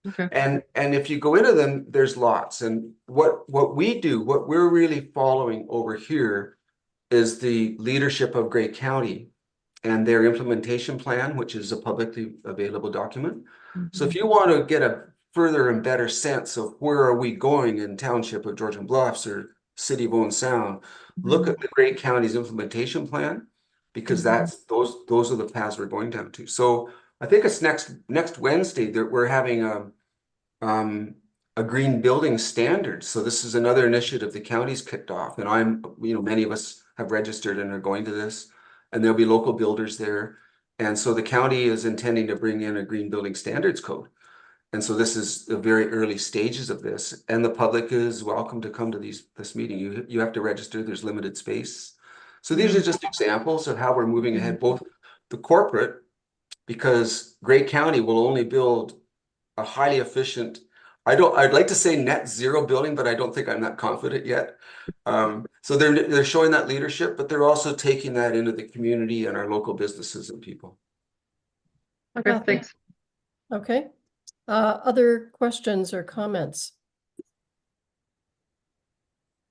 Okay. And if you go into them, there's lots. And what we do, what we're really following over here is the leadership of Grey County and their implementation plan, which is a publicly available document. So if you want to get a further and better sense of where are we going in township of Georgian Bluffs or City of Owen Sound, look at the Grey County's implementation plan, because those are the paths we're going down to. So I think it's next Wednesday that we're having a green building standard. So this is another initiative the county's kicked off, and many of us have registered and are going to this, and there'll be local builders there. And so the county is intending to bring in a green building standards code. And so this is the very early stages of this, and the public is welcome to come to this meeting. You have to register, there's limited space. So these are just examples of how we're moving ahead, both the corporate, because Grey County will only build a highly efficient, I'd like to say net zero building, but I don't think I'm that confident yet. So they're showing that leadership, but they're also taking that into the community and our local businesses and people. Okay, Kathy? thanks. Okay. Other questions or comments?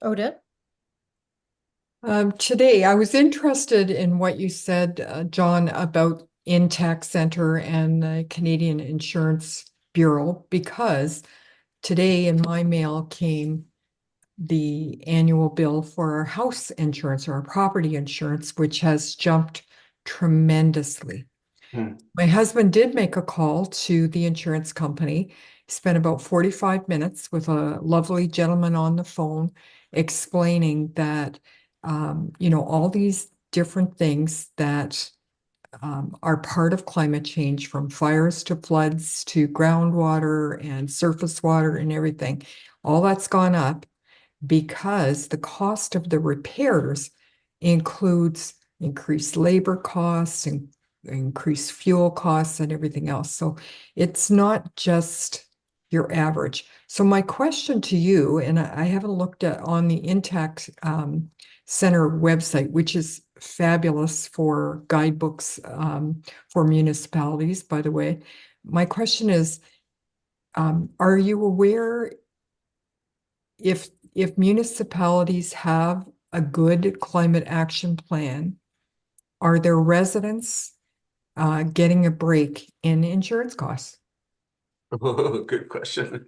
Odette? Today, I was interested in what you said, John, about Intact Center and the Canadian Insurance Bureau, because today in my mail came the annual bill for our house insurance or our property insurance, which has jumped tremendously. My husband did make a call to the insurance company, spent about 45 minutes with a lovely gentleman on the phone explaining that, all these different things that are part of climate change, from fires to floods to groundwater and surface water and everything, all that's gone up because the cost of the repairs includes increased labor costs and increased fuel costs and everything else. So it's not just your average. So my question to you, and I haven't looked at on the Intact Center website, which is fabulous for guidebooks for municipalities, by the way. My question is, are you aware if municipalities have a good climate action plan, are their residents getting a break in insurance costs? Oh, good question.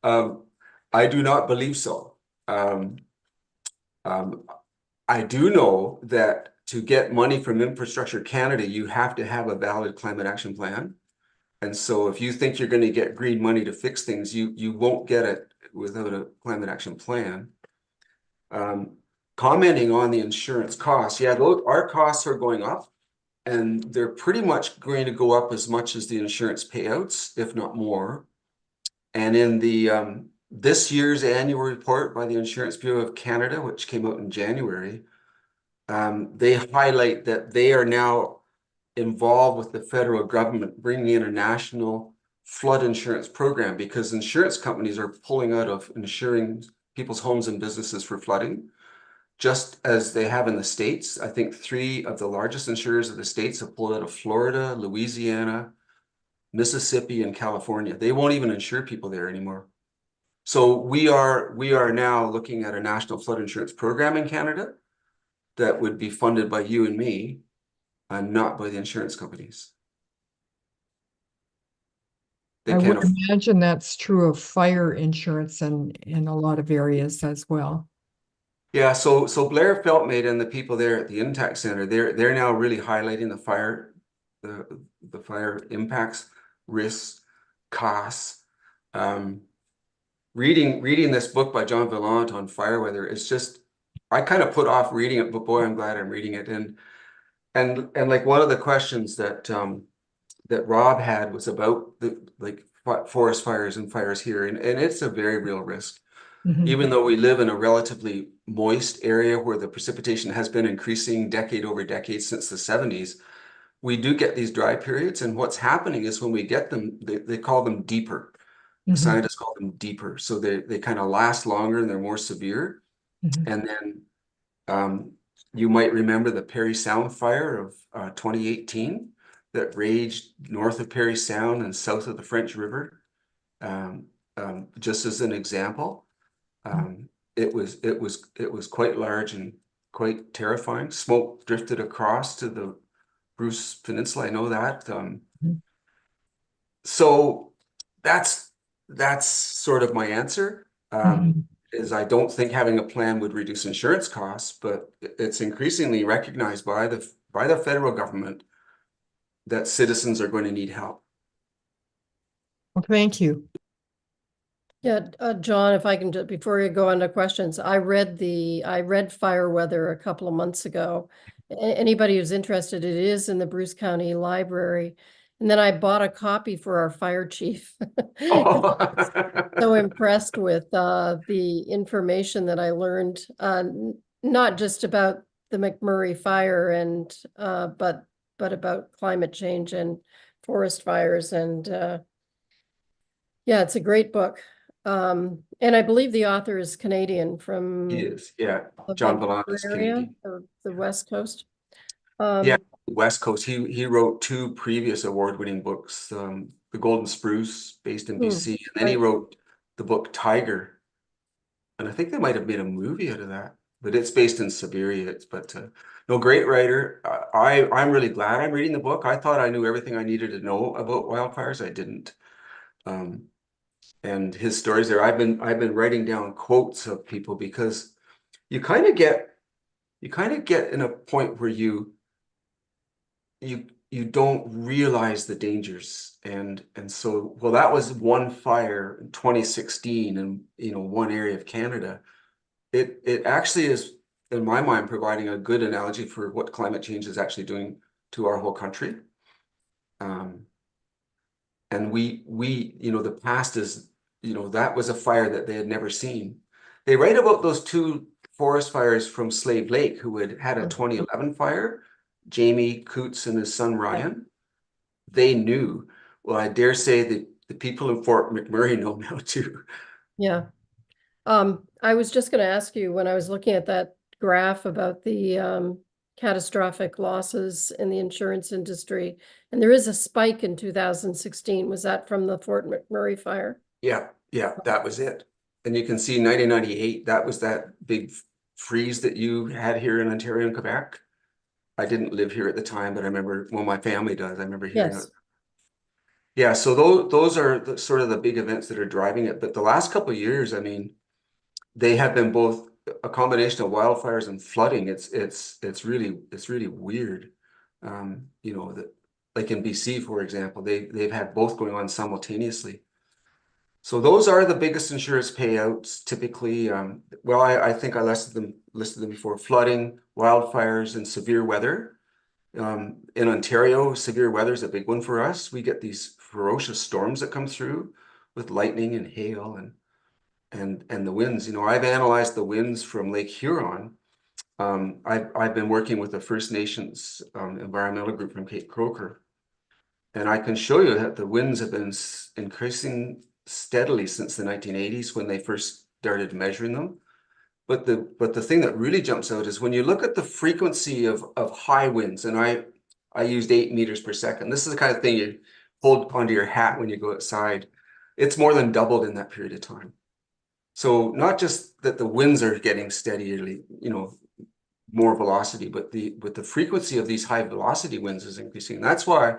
I do not believe so. I do know that to get money from Infrastructure Canada, you have to have a valid climate action plan. And so if you think you're going to get green money to fix things, you won't get it without a climate action plan. Commenting on the insurance costs, yeah, our costs are going up, and they're pretty much going to go up as much as the insurance payouts, if not more. And in the this year's annual report by the Insurance Bureau of Canada, which came out in January, they highlight that they are now involved with the federal government bringing in a national flood insurance program, because insurance companies are pulling out of insuring people's homes and businesses for flooding, just as they have in the States. I think 3 of the largest insurers of the States have pulled out of Florida, Louisiana, Mississippi, and California. They won't even insure people there anymore. So we are now looking at a national flood insurance program in Canada that would be funded by you and me and not by the insurance companies. They I would can't. imagine that's true of fire insurance in a lot of areas as well. Yeah, so Blair Feltmate and the people there at the Intact Center, they're now really highlighting the fire impacts, risks, costs. Reading this book by John Villant on fire weather, it's just I kind of put off reading it, but boy, I'm glad I'm reading it. And like one of the questions that that Rob had was about the forest fires and fires here, and it's a very real risk. Mhm. Even though we live in a relatively moist area where the precipitation has been increasing decade over decade since the 70s, we do get these dry periods. And what's happening is when we get them, they call them deeper. Mhm. Scientists call them deeper. So they kind of last longer and they're more severe. Mhm. And then you might remember the Parry Sound fire of 2018 that raged north of Parry Sound and south of the French River. Just as an example. It was quite large and quite terrifying. Smoke drifted across to the Bruce Peninsula. I know that. So that's sort of my answer. Mhm. Is I don't think having a plan would reduce insurance costs, but it's increasingly recognized by the federal government that citizens are going to need help. Well, thank you. Yeah, John, if I can, before you go on to questions, I read Fire Weather a couple of months ago. Anybody who's interested, it is in the Bruce County Library. And then I bought a copy for our fire chief. So impressed with the information that I learned, not just about the McMurray fire and but about climate change and forest fires and yeah, it's a great book. And I believe the author is Canadian from He is, yeah. the John Villant Vancouver is area Canadian. or the West Coast. Yeah, West Coast. He wrote two previous award-winning books, The Golden Spruce, based in BC, and then he right. wrote the book Tiger, and I think they might have made a movie out of that, but it's based in Siberia. No, great writer. I'm really glad I'm reading the book. I thought I knew everything I needed to know about wildfires. I didn't. And his stories there. I've been writing down quotes of people because you kind of get in a point where you don't realize the dangers, and so well, that was one fire in 2016 in one area of Canada. It actually is, in my mind, providing a good analogy for what climate change is actually doing to our whole country. And we the past is, that was a fire that they had never seen. They write about those two forest fires from Slave Lake who had a 2011 fire, Jamie Coots and his son Ryan. They knew. Well, I dare say that the people in Fort McMurray know now too. Yeah. I was just going to ask you when I was looking at that graph about the catastrophic losses in the insurance industry, and there is a spike in 2016. Was that from the Fort McMurray fire? Yeah, that was it. And you can see 1998, that was that big freeze that you had here in Ontario and Quebec. I didn't live here at the time, but I remember, well, my family does. I remember hearing it. Yes. Yeah, so those are sort of the big events that are driving it. But the last couple of years, I mean, they have been both a combination of wildfires and flooding. It's really weird. That like in BC, for example, they've had both going on simultaneously. So those are the biggest insurance payouts typically. Well, I think I listed them before: flooding, wildfires, and severe weather. In Ontario, severe weather is a big one for us. We get these ferocious storms that come through with lightning and hail and the winds. I've analyzed the winds from Lake Huron. I've been working with the First Nations environmental group from Cape Croker, and I can show you that the winds have been increasing steadily since the 1980s when they first started measuring them. But the thing that really jumps out is when you look at the frequency of high winds, and I used 8 meters per second. This is the kind of thing you hold onto your hat when you go outside. It's more than doubled in that period of time. So not just that the winds are getting steadily, more velocity, but the frequency of these high velocity winds is increasing. And that's why,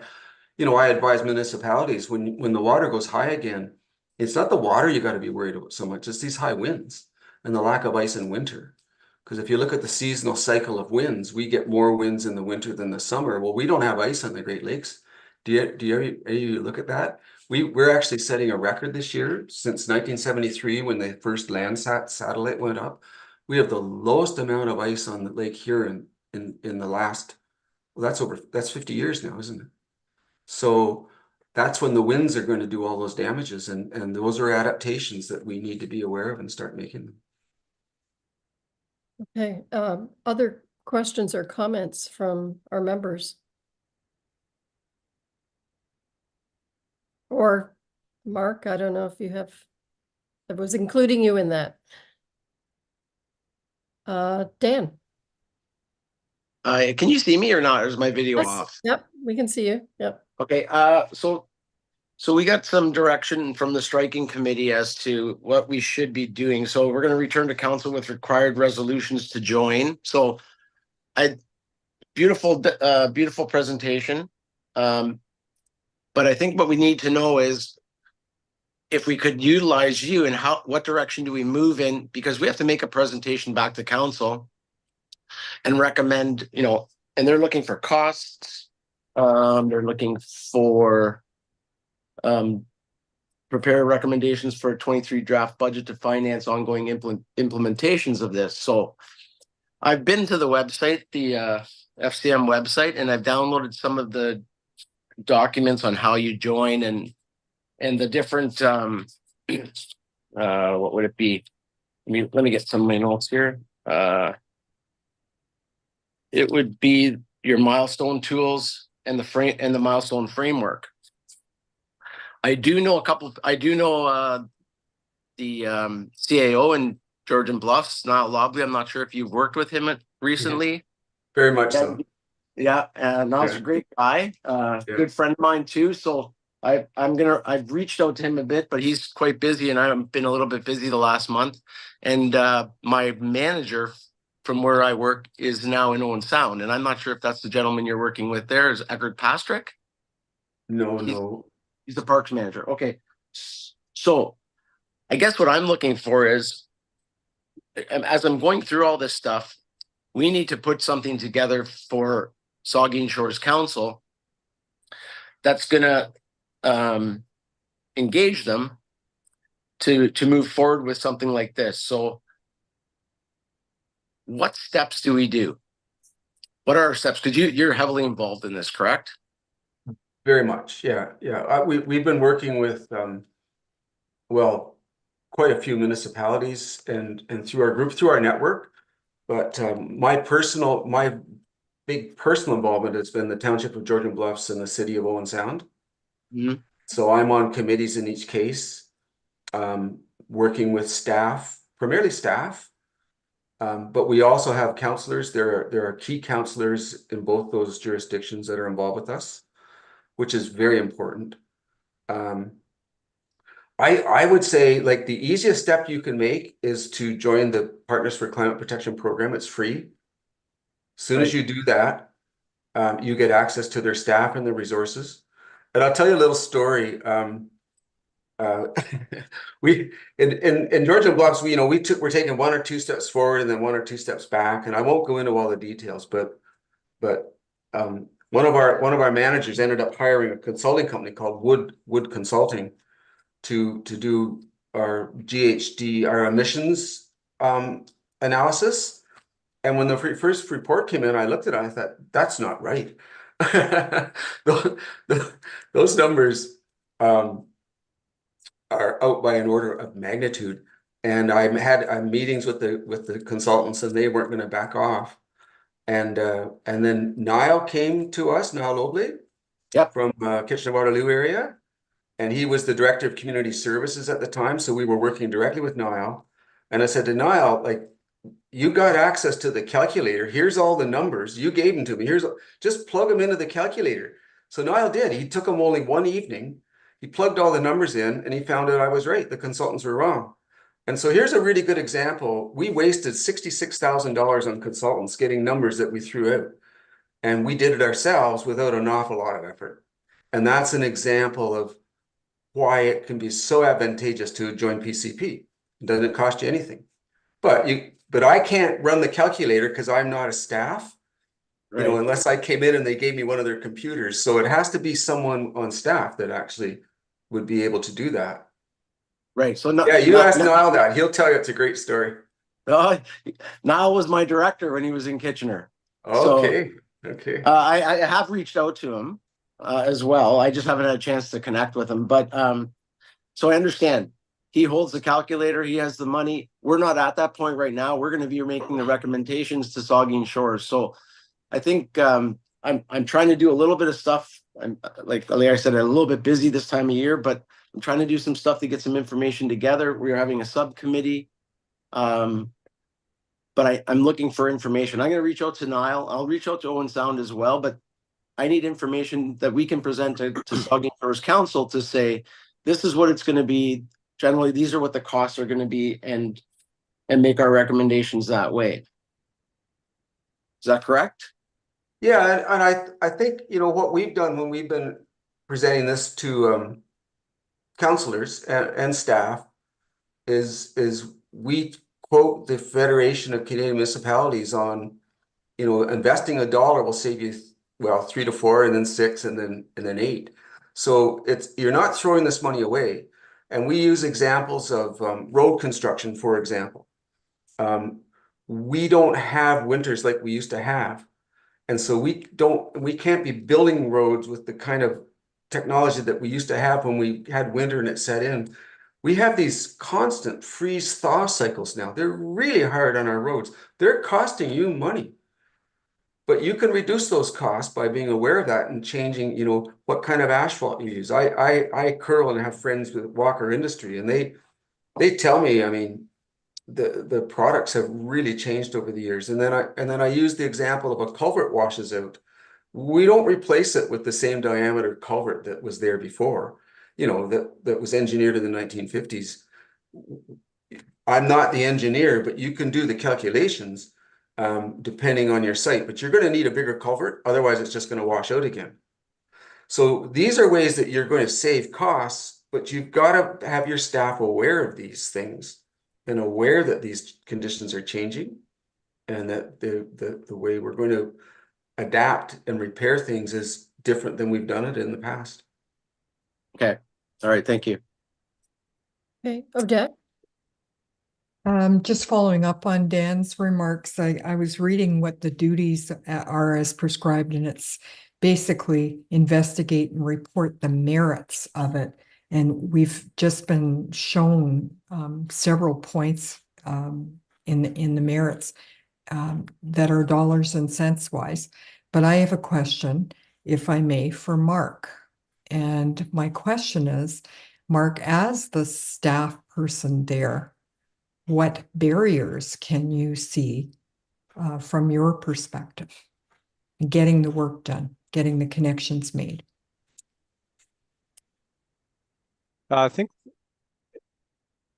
I advise municipalities when the water goes high again, it's not the water you got to be worried about so much, it's these high winds and the lack of ice in winter. Because if you look at the seasonal cycle of winds, we get more winds in the winter than the summer. Well, we don't have ice on the Great Lakes. Do you look at that? We're actually setting a record this year since 1973 when the first Landsat satellite went up. We have the lowest amount of ice on the Lake Huron in the last, well, that's 50 years now, isn't it? So that's when the winds are going to do all those damages, and those are adaptations that we need to be aware of and start making them. Okay, other questions or comments from our members? Or Mark, I don't know if you have, I was including you in that. Dan? Can you see me or not? Or is my video Yes. off? Yep, we can see you. Yep. Okay, so we got some direction from the striking committee as to what we should be doing. So we're going to return to council with required resolutions to join. So beautiful presentation. But I think what we need to know is if we could utilize you and what direction do we move in, because we have to make a presentation back to council and recommend, and they're looking for costs. They're looking for prepare recommendations for a 23 draft budget to finance ongoing implementations of this. So I've been to the website, the FCM website, and I've downloaded some of the documents on how you join and the different what would it be? Let me get some of my notes here. It would be your milestone tools and the milestone framework. I do know the CAO in Georgian Bluffs, Niall Lobley. I'm not sure if you've worked with him recently. Very much so. Yeah, Niall's a great guy, good friend of mine too. So I've reached out to him a bit, but he's quite busy, and I've been a little bit busy the last month. And my manager from where I work is now in Owen Sound, and I'm not sure if that's the gentleman you're working with there. Is Eckert Pastrick? No. He's the parks manager. Okay, so I guess what I'm looking for is, as I'm going through all this stuff, we need to put something together for Saugeen Shores Council that's going to engage them to move forward with something like this. So what steps do we do? What are our steps? Because you're heavily involved in this, correct? Very much, yeah. We've been working with quite a few municipalities and through our group, through our network. But my big personal involvement has been the Township of Georgian Bluffs and the City of Owen Sound. Mm-hmm. So I'm on committees in each case, working with staff, primarily staff. But we also have counselors. There are key counselors in both those jurisdictions that are involved with us, which is very important. I would say, like, the easiest step you can make is to join the Partners for Climate Protection program. It's free. As soon as you do that, you get access to their staff and their resources. And I'll tell you a little story. We in Georgian Bluffs, we're taking 1 or 2 steps forward and then 1 or 2 steps back. And I won't go into all the details, but one of our managers ended up hiring a consulting company called Wood Consulting to do our GHG, our emissions analysis. And when the first report came in, I looked at it and I thought, that's not right. Those numbers are out by an order of magnitude. And I had meetings with the consultants, and they weren't going to back off. And then Niall came to us, Niall Lobley, from Kitchener-Waterloo area. And he was the director of community services at the time. So we were working directly with Niall. And I said to Niall, like, you got access to the calculator. Here's all the numbers. You gave them to me. Just plug them into the calculator. So Niall did. He took them only one evening. He plugged all the numbers in and he found out I was right. The consultants were wrong. And so here's a really good example. We wasted $66,000 on consultants getting numbers that we threw out. And we did it ourselves without an awful lot of effort. And that's an example of why it can be so advantageous to join PCP. It doesn't cost you anything. But I can't run the calculator because I'm not a staff, you know, Right. unless I came in and they gave me one of their computers. So it has to be someone on staff that actually would be able to do that. Right. So no, Yeah, you ask Niall that. He'll tell you it's a great story. Niall was my director when he was in Kitchener. So Okay. Okay. I have reached out to him as well. I just haven't had a chance to connect with him. But so I understand he holds the calculator. He has the money. We're not at that point right now. We're going to be making the recommendations to Saugeen Shores. So I think I'm trying to do a little bit of stuff. I'm like I said, a little bit busy this time of year, but I'm trying to do some stuff to get some information together. We're having a subcommittee. But I'm looking for information. I'm going to reach out to Niall. I'll reach out to Owen Sound as well, but I need information that we can present to Saugeen Shores Council to say, this is what it's going to be. Generally, these are what the costs are going to be, and make our recommendations that way. Is that correct? Yeah, and I think, you know, what we've done when we've been presenting this to councillors and staff is we quote the Federation of Canadian Municipalities on, you know, investing $1 will save you, well, 3 to 4 and then 6 and then 8. So you're not throwing this money away. And we use examples of road construction, for example. We don't have winters like we used to have. And so we can't be building roads with the kind of technology that we used to have when we had winter and it set in. We have these constant freeze thaw cycles now. They're really hard on our roads. They're costing you money. But you can reduce those costs by being aware of that and changing, you know, what kind of asphalt you use. I curl and have friends with Walker Industry, and they tell me, I mean, the products have really changed over the years. And then I use the example of a culvert washes out. We don't replace it with the same diameter culvert that was there before, you know, that was engineered in the 1950s. I'm not the engineer, but you can do the calculations depending on your site. But you're going to need a bigger culvert, otherwise it's just going to wash out again. So these are ways that you're going to save costs, but you've got to have your staff aware of these things and aware that these conditions are changing, and that the way we're going to adapt and repair things is different than we've done it in the past. Okay. All right. Thank you. Okay, Odette? Just following up on Dan's remarks, I was reading what the duties are as prescribed, and it's basically investigate and report the merits of it. And we've just been shown several points in the merits that are dollars and cents wise. But I have a question, if I may, for Mark. And my question is, Mark, as the staff person there, what barriers can you see from your perspective, getting the work done, getting the connections made? I think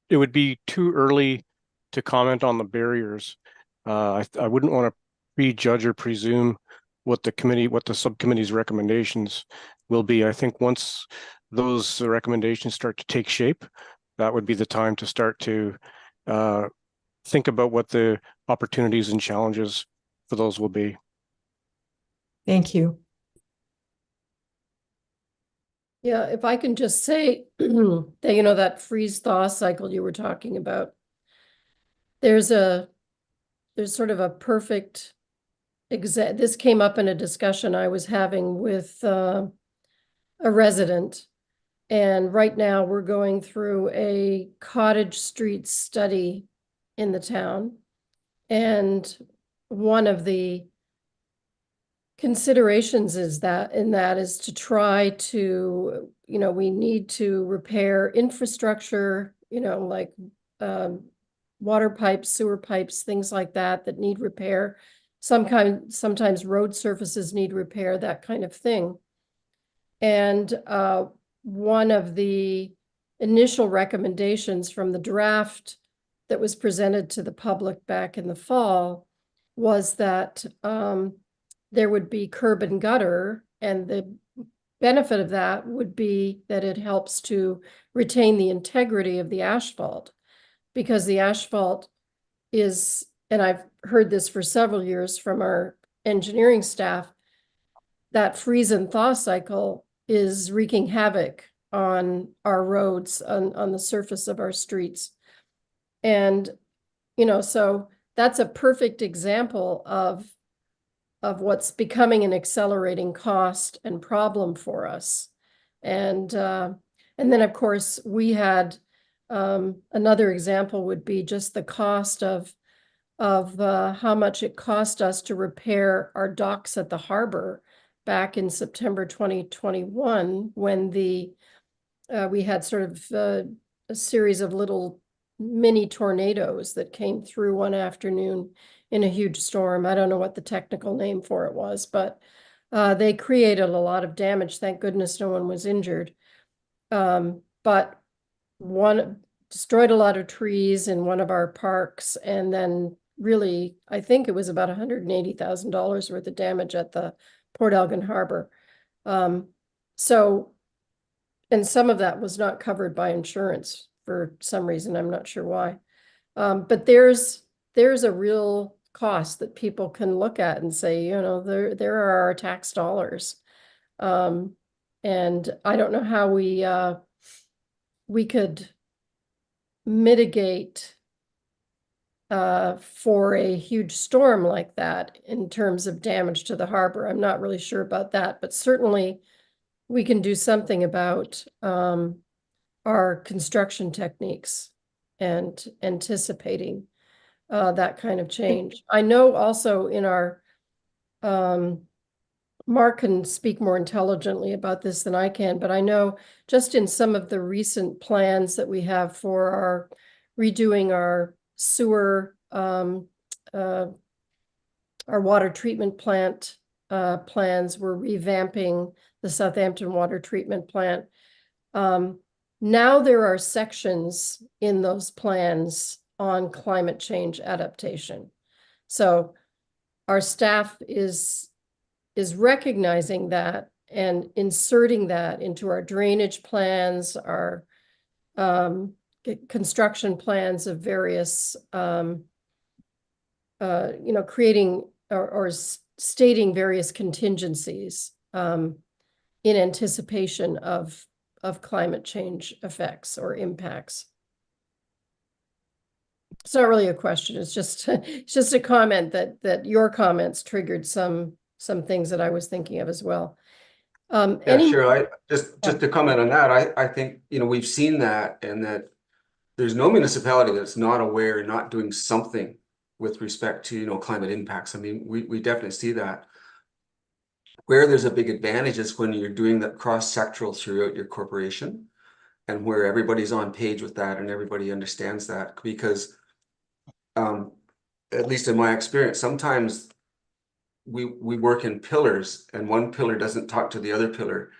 it would be too early to comment on the barriers. I wouldn't want to prejudge or presume what the subcommittee's recommendations will be. I think once those recommendations start to take shape, that would be the time to start to think about what the opportunities and challenges for those will be. Thank you. Yeah, if I can just say that, you know, that freeze thaw cycle you were talking about, there's sort of a perfect this came up in a discussion I was having with a resident. And right now we're going through a cottage street study in the town. And one of the considerations is is to try to, you know, we need to repair infrastructure, you know, like water pipes, sewer pipes, things like that need repair. Sometimes road surfaces need repair, that kind of thing. And one of the initial recommendations from the draft that was presented to the public back in the fall was that there would be curb and gutter, and the benefit of that would be that it helps to retain the integrity of the asphalt, because the asphalt is, and I've heard this for several years from our engineering staff, that freeze and thaw cycle is wreaking havoc on our roads, on the surface of our streets. And, so that's a perfect example of what's becoming an accelerating cost and problem for us. And then, of course, we had another example would be just the cost of how much it cost us to repair our docks at the harbor back in September 2021, when we had sort of a series of little mini tornadoes that came through one afternoon in a huge storm. I don't know what the technical name for it was, but they created a lot of damage. Thank goodness no one was injured. But one destroyed a lot of trees in one of our parks, and then really, I think it was about $180,000 worth of damage at the Port Elgin Harbor. So, and some of that was not covered by insurance for some reason. I'm not sure why. But there's a real cost that people can look at and say, there are our tax dollars. And I don't know how we could mitigate for a huge storm like that in terms of damage to the harbor. I'm not really sure about that, but certainly we can do something about our construction techniques and anticipating that kind of change. I know also in our, Mark can speak more intelligently about this than I can, but I know just in some of the recent plans that we have for our redoing our sewer, our water treatment plant plans, we're revamping the Southampton water treatment plant. Now there are sections in those plans on climate change adaptation. So our staff is recognizing that and inserting that into our drainage plans, our construction plans of various, creating or stating various contingencies in anticipation of climate change effects or impacts. It's not really a question. It's just a comment that your comments triggered some things that I was thinking of as well. Yeah, sure. Just to comment on that, I think, we've seen that, and that there's no municipality that's not aware, not doing something with respect to, climate impacts. I mean, we definitely see that. Where there's a big advantage is when you're doing that cross-sectoral throughout your corporation, and where everybody's on page with that and everybody understands that, because at least in my experience, sometimes we work in pillars, and one pillar doesn't talk to the other pillar.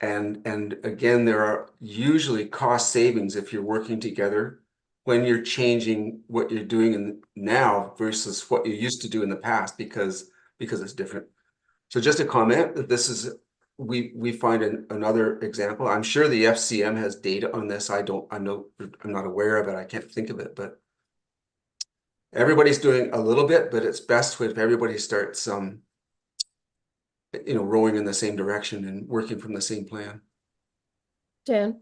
And again, there are usually cost savings if you're working together when you're changing what you're doing now versus what you used to do in the past, because it's different. So just a comment that this is, we find another example. I'm sure the FCM has data on this. I'm not aware of it. I can't think of it, but everybody's doing a little bit, but it's best if everybody starts rowing in the same direction and working from the same plan. Dan?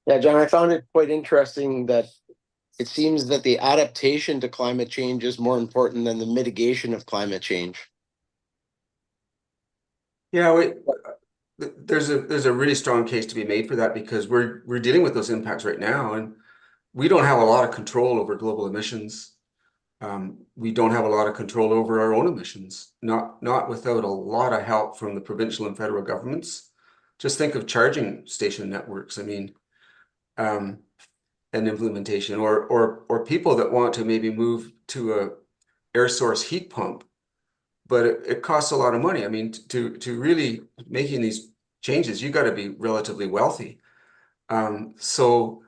Yeah, John, I found it quite interesting that it seems that the adaptation to climate change is more important than the mitigation of climate change. Yeah, there's a really strong case to be made for that, because we're dealing with those impacts right now, and we don't have a lot of control over global emissions. We don't have a lot of control over our own emissions, not without a lot of help from the provincial and federal governments. Just think of charging station networks. I mean, and implementation, or people that want to maybe move to a air source heat pump, but it costs a lot of money. I mean, to really making these changes, you got to be relatively wealthy. So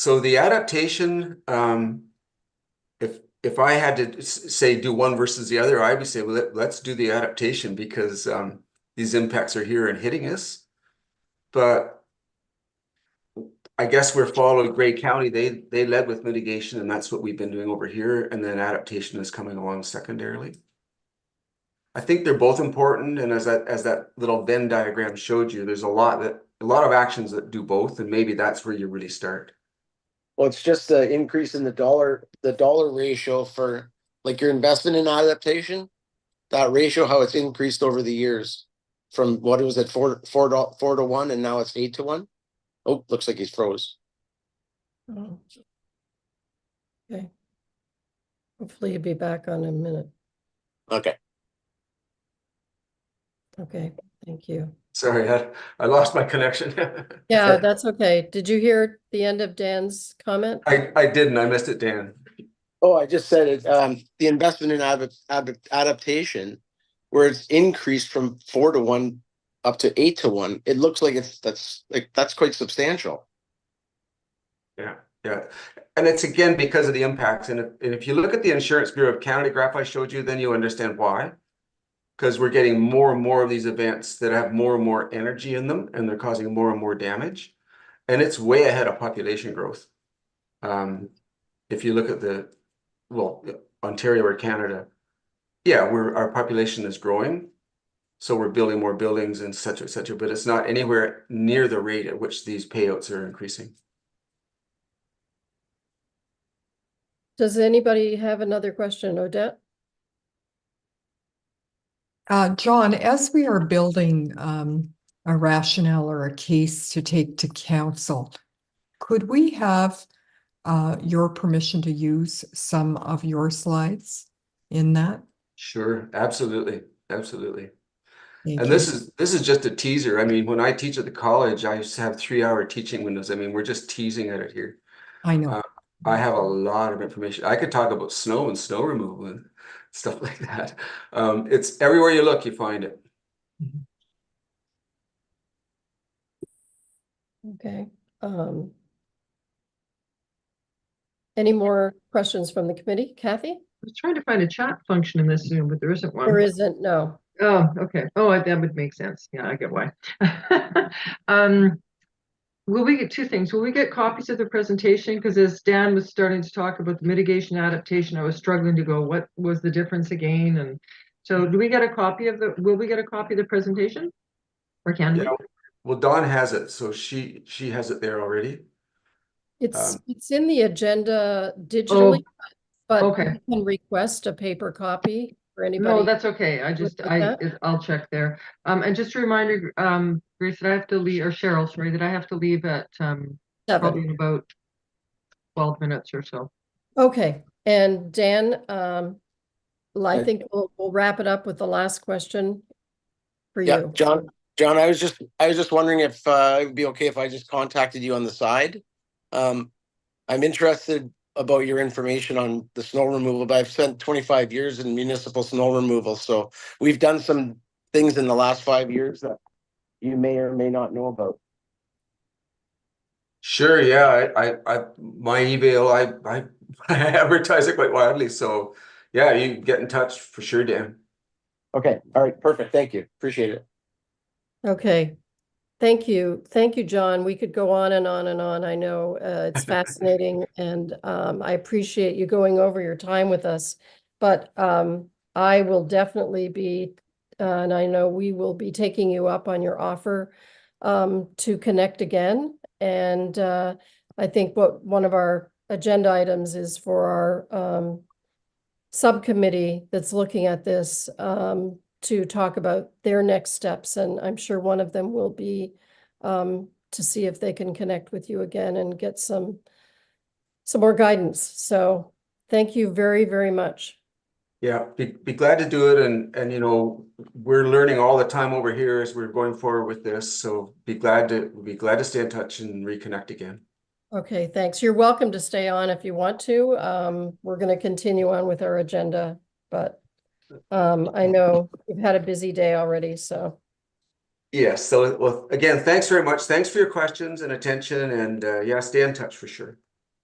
So the adaptation, if I had to say do one versus the other, I would say, well, let's do the adaptation because these impacts are here and hitting us. But I guess we're following Grey County. They led with mitigation, and that's what we've been doing over here. And then adaptation is coming along secondarily. I think they're both important, and as that little Venn diagram showed you, there's a lot of actions that do both, and maybe that's where you really start. Well, it's just the increase in the dollar ratio for like your investment in adaptation. That ratio, how it's increased over the years from what was it, 4 to 1, and now it's 8 to 1. Oh, looks like he's froze. Oh. Okay. Hopefully you'll be back on in a minute. Okay. Okay, thank you. Sorry, I lost my connection. Yeah, that's okay. Did you hear the end of Dan's comment? I didn't. I missed it, Dan. Oh, I just said it. The investment in adaptation, where it's increased from 4 to 1 up to 8 to 1. It looks like that's quite substantial. Yeah. And it's again because of the impacts. And if you look at the Insurance Bureau of Canada graph I showed you, then you understand why. Because we're getting more and more of these events that have more and more energy in them, and they're causing more and more damage. And it's way ahead of population growth. If you look at Ontario or Canada, yeah, our population is growing. So we're building more buildings and et cetera, but it's not anywhere near the rate at which these payouts are increasing. Does anybody have another question, Odette? John, as we are building a rationale or a case to take to council, could we have your permission to use some of your slides in that? Sure, absolutely. Thank And you. this is just a teaser. I mean, when I teach at the college, I used to have 3-hour teaching windows. I mean, we're just teasing at it here. I know. I have a lot of information. I could talk about snow and snow removal and stuff like that. It's everywhere you look, you find it. Okay. Any more questions from the committee? Kathy? I was trying to find a chat function in this Zoom, but there isn't one. There isn't, no. Oh, okay. Oh, that would make sense. Yeah, I get why. Will we get two things? Will we get copies of the presentation? Because as Dan was starting to talk about the mitigation adaptation, I was struggling to go, what was the difference again? And so will we get a copy of the presentation? Or can we? Yeah. Well, Dawn has it, so she has it there already. It's in the agenda digitally, but okay. you can request a paper copy for anybody. No, that's okay. I'll check there. And just a reminder, Grace, that I have to leave, or Cheryl, sorry, that I have to leave at probably in about 12 minutes or so. Okay, and Dan, I think we'll wrap it up with the last question for you. John, I was just wondering if it would be okay if I just contacted you on the side. I'm interested about your information on the snow removal, but I've spent 25 years in municipal snow removal, so we've done some things in the last 5 years that you may or may not know about. Sure, yeah. My email, I advertise it quite widely, so yeah, you can get in touch for sure, Dan. Okay, all right, perfect. Thank you. Appreciate it. Okay. Thank you, John. We could go on and on and on. I know it's fascinating, and I appreciate you going over your time with us. But I will definitely be, and I know we will be taking you up on your offer to connect again. And I think one of our agenda items is for our subcommittee that's looking at this to talk about their next steps. And I'm sure one of them will be to see if they can connect with you again and get some more guidance. So thank you very, very much. Yeah, be glad to do it. And you know, we're learning all the time over here as we're going forward with this. So be glad to stay in touch and reconnect again. Okay, thanks. You're welcome to stay on if you want to. We're going to continue on with our agenda, but I know you've had a busy day already, so. Yes. So, well, again, thanks very much. Thanks for your questions and attention, and yeah, stay in touch for sure.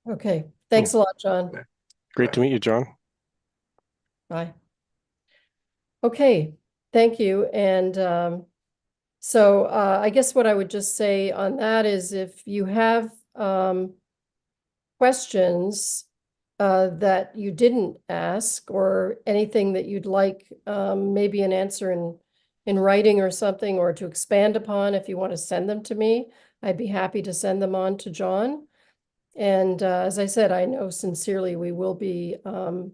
Okay, thanks a lot, John. Great to meet you, John. Bye. Okay, thank you. And so I guess what I would just say on that is if you have questions that you didn't ask or anything that you'd like maybe an answer in writing or something, or to expand upon, if you want to send them to me, I'd be happy to send them on to John. And as I said, I know sincerely we will be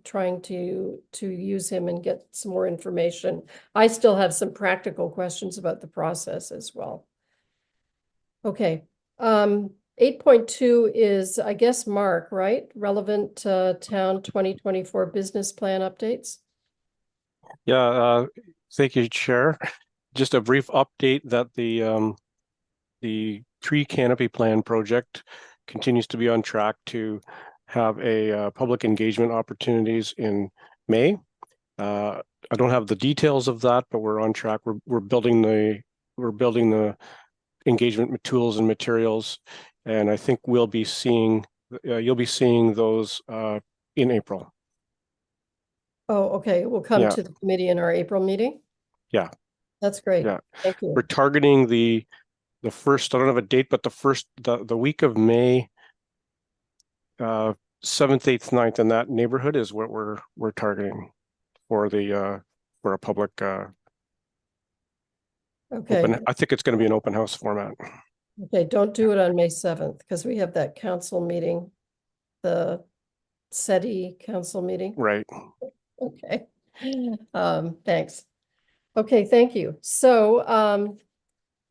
trying to use him and get some more information. I still have some practical questions about the process as well. Okay. 8.2 is, I guess, Mark, right? Relevant town 2024 business plan updates. Yeah, thank you, Chair. Just a brief update that the tree canopy plan project continues to be on track to have a public engagement opportunities in May. I don't have the details of that, but we're on track. We're building the engagement tools and materials, and I think we'll be seeing you'll be seeing those in April. Oh, okay. We'll come Yeah. to the committee in our April meeting. Yeah. That's great. Yeah. Thank you. We're targeting the first, I don't have a date, but the week of May 7th, 8th, 9th in that neighborhood is what we're targeting for a public Okay. I think it's going to be an open house format. Okay, don't do it on May 7th because we have that council meeting, the SETI council meeting. Right. Okay. Thanks. Okay, thank you. So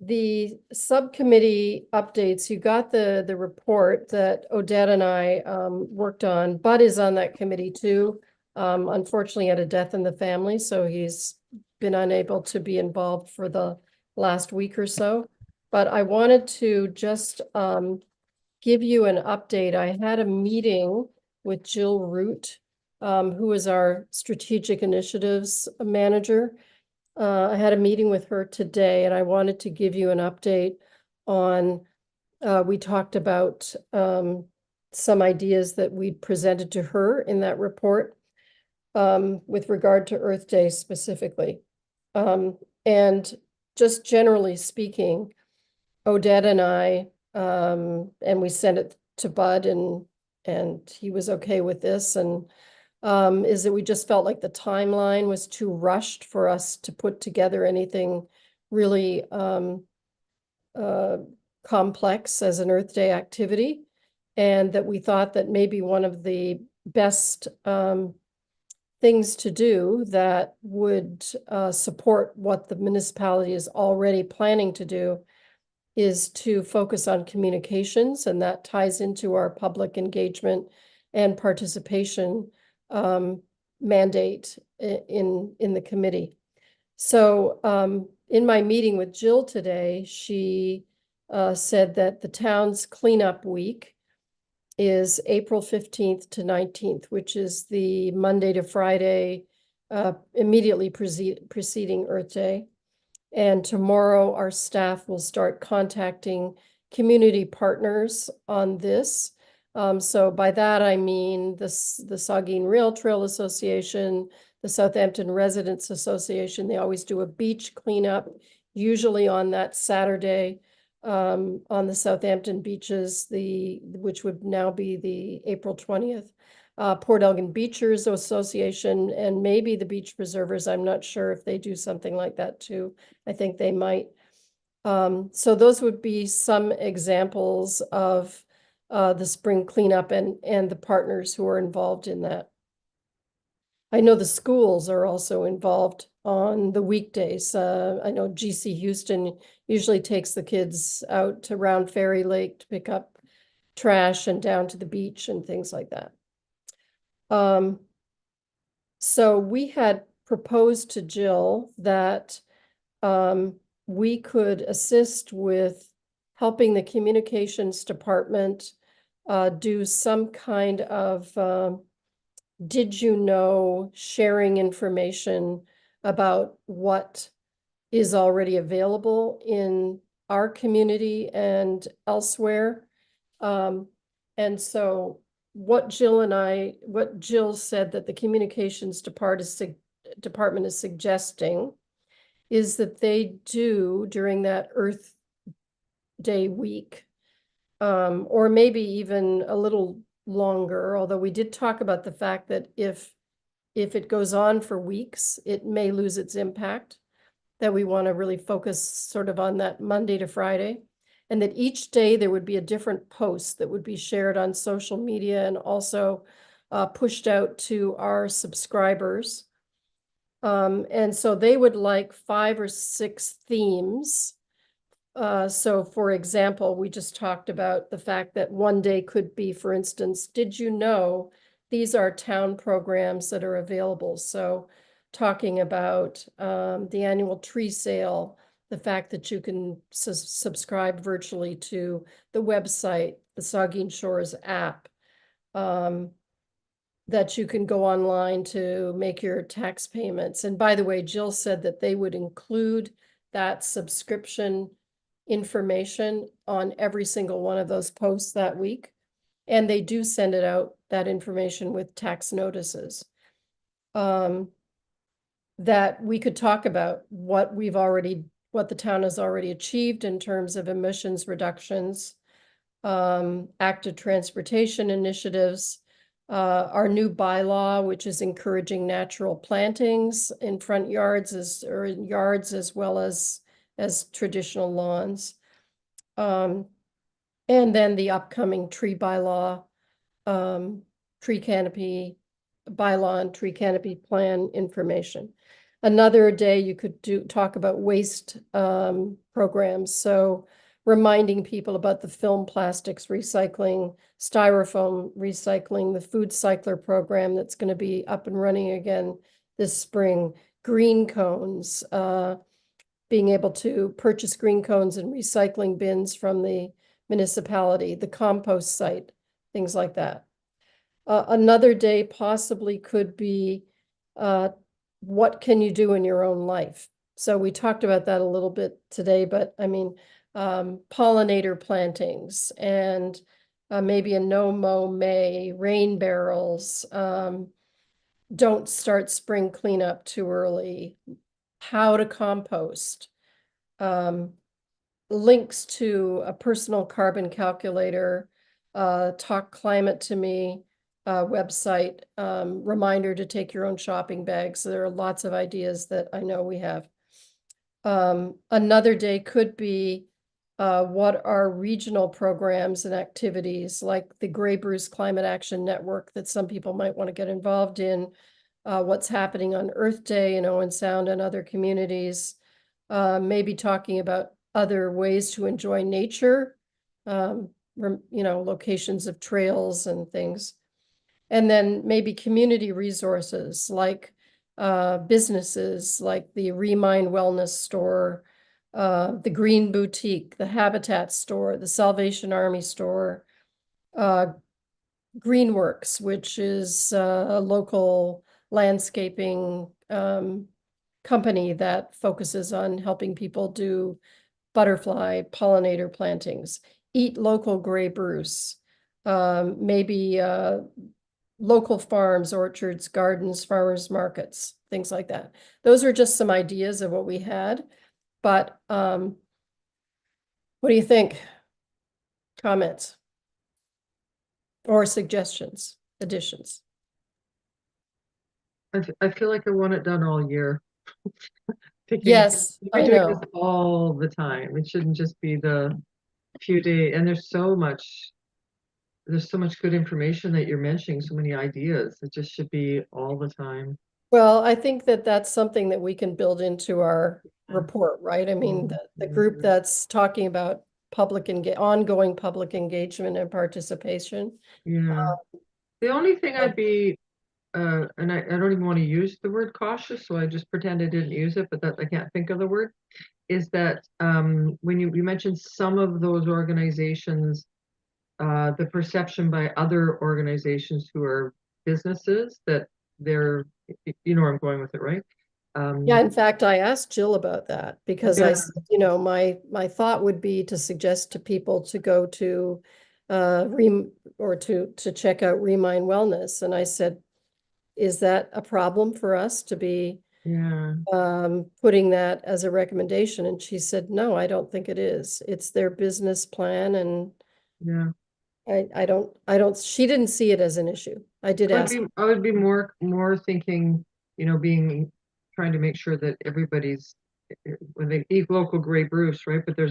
the subcommittee updates, you got the report that Odette and I worked on. Bud is on that committee too. Unfortunately, had a death in the family, so he's been unable to be involved for the last week or so. But I wanted to just give you an update. I had a meeting with Jill Root, who is our strategic initiatives manager. I had a meeting with her today, and I wanted to give you an update on, we talked about some ideas that we presented to her in that report with regard to Earth Day specifically. And just generally speaking, Odette and I, and we sent it to Bud and he was okay with this, and is that we just felt like the timeline was too rushed for us to put together anything really complex as an Earth Day activity, and that we thought that maybe one of the best things to do that would support what the municipality is already planning to do is to focus on communications, and that ties into our public engagement and participation mandate in the committee. So in my meeting with Jill today, she said that the town's cleanup week is April 15th to 19th, which is the Monday to Friday immediately preceding Earth Day. And tomorrow our staff will start contacting community partners on this. So by that, I mean the Saugeen Rail Trail Association, the Southampton Residents Association. They always do a beach cleanup, usually on that Saturday on the Southampton beaches, which would now be the April 20th. Port Elgin Beachers Association and maybe the Beach Preservers. I'm not sure if they do something like that too. I think they might. So those would be some examples of the spring cleanup and the partners who are involved in that. I know the schools are also involved on the weekdays. I know GC Houston usually takes the kids out to Round Ferry Lake to pick up trash and down to the beach and things like that. So we had proposed to Jill that we could assist with helping the communications department do some kind of did you know sharing information about what is already available in our community and elsewhere. And so what Jill said that the communications department is suggesting is that they do during that Earth Day week, or maybe even a little longer, although we did talk about the fact that if it goes on for weeks, it may lose its impact, that we want to really focus sort of on that Monday to Friday. And that each day there would be a different post that would be shared on social media and also pushed out to our subscribers. And so they would like 5 or 6 themes. So for example, we just talked about the fact that one day could be, for instance, did you know these are town programs that are available? So talking about the annual tree sale, the fact that you can subscribe virtually to the website, the Saugeen Shores app, that you can go online to make your tax payments. And by the way, Jill said that they would include that subscription information on every single one of those posts that week. And they do send it out, that information with tax notices. That we could talk about what the town has already achieved in terms of emissions reductions, active transportation initiatives, our new bylaw, which is encouraging natural plantings in front yards or in yards as well as traditional lawns. And then the upcoming tree bylaw, tree canopy bylaw and tree canopy plan information. Another day you could talk about waste programs. So reminding people about the film plastics recycling, styrofoam recycling, the food cycler program that's going to be up and running again this spring, green cones, being able to purchase green cones and recycling bins from the municipality, the compost site, things like that. Another day possibly could be what can you do in your own life? So we talked about that a little bit today, but I mean, pollinator plantings and maybe a no-mow May, rain barrels, don't start spring cleanup too early, how to compost, links to a personal carbon calculator, Talk Climate to Me website, reminder to take your own shopping bags. There are lots of ideas that I know we have. Another day could be what are regional programs and activities like the Grey Bruce Climate Action Network that some people might want to get involved in, what's happening on Earth Day in Owen Sound and other communities, maybe talking about other ways to enjoy nature, locations of trails and things. And then maybe community resources like businesses like the Remind Wellness Store, the Green Boutique, the Habitat Store, the Salvation Army Store, Greenworks, which is a local landscaping company that focuses on helping people do butterfly pollinator plantings, Eat Local Grey Bruce, maybe local farms, orchards, gardens, farmers markets, things like that. Those are just some ideas of what we had, but what do you think? Comments or suggestions, additions? I feel like I want it done all year. Yes, We're I doing know. this all the time. It shouldn't just be the few days. And there's so much good information that you're mentioning, so many ideas. It just should be all the time. Well, I think that that's something that we can build into our report, right? I mean, the group that's talking about ongoing public engagement and participation. Yeah. The only thing I'd be, and I don't even want to use the word cautious, so I just pretend I didn't use it, but that I can't think of the word, is that when you mentioned some of those organizations, the perception by other organizations who are businesses that they're, you know where I'm going with it, right? Yeah, in fact, I asked Jill about that because I Yeah. said, my thought would be to suggest to people to go to or to check out Remind Wellness. And I said, is that a problem for us to be Yeah, putting that as a recommendation? And she said, no, I don't think it is. It's their business plan, and yeah. she didn't see it as an issue. I did ask. I would be more thinking, trying to make sure that everybody's when they eat local Grey Bruce, right? But there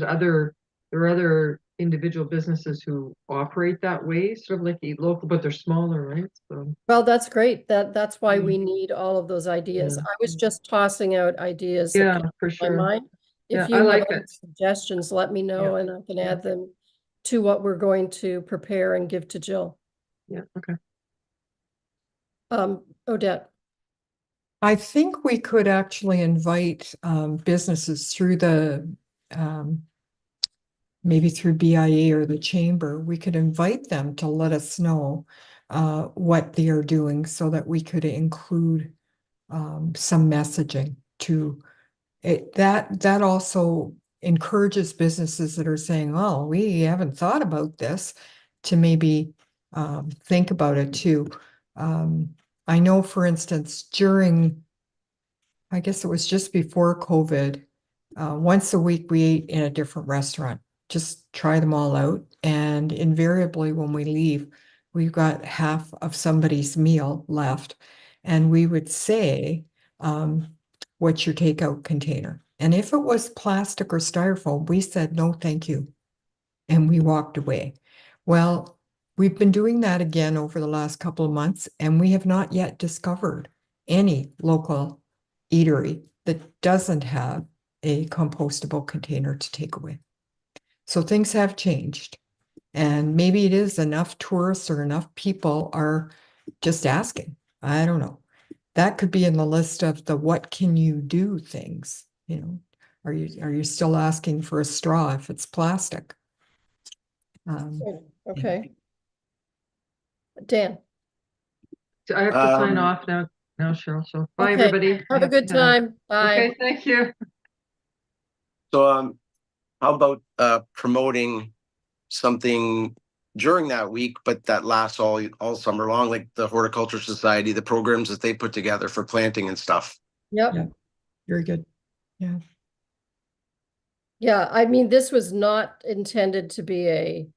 are other individual businesses who operate that way, sort of like Eat Local, but they're smaller, right? So Well, that's great. That's why we need all of those ideas. Yeah. I was just tossing out ideas that yeah, came for to my sure. mind. Yeah, If I you have like other it. suggestions, let me know and I can add them to what we're going to prepare and give to Jill. Yeah, okay. Odette. I think we could actually invite businesses through the maybe through BIA or the chamber. We could invite them to let us know what they are doing so that we could include some messaging to it. That also encourages businesses that are saying, oh, we haven't thought about this, to maybe think about it too. I know, for instance, I guess it was just before COVID, once a week we ate in a different restaurant, just try them all out. And invariably, when we leave, we've got half of somebody's meal left. And we would say, what's your takeout container? And if it was plastic or styrofoam, we said, no, thank you. And we walked away. Well, we've been doing that again over the last couple of months, and we have not yet discovered any local eatery that doesn't have a compostable container to take away. So things have changed. And maybe it is enough tourists or enough people are just asking. I don't know. That could be in the list of the what can you do things, Are you still asking for a straw if it's plastic? Okay. Dan. So I have to sign Um, off now, Cheryl. So bye, Okay. everybody. Have a good time. Bye. Okay, thank you. So, how about promoting something during that week, but that lasts all summer long, like the Horticulture Society, the programs that they put together for planting and stuff. Yep. Yeah. Very good. Yeah. Yeah, I mean, this was not intended to be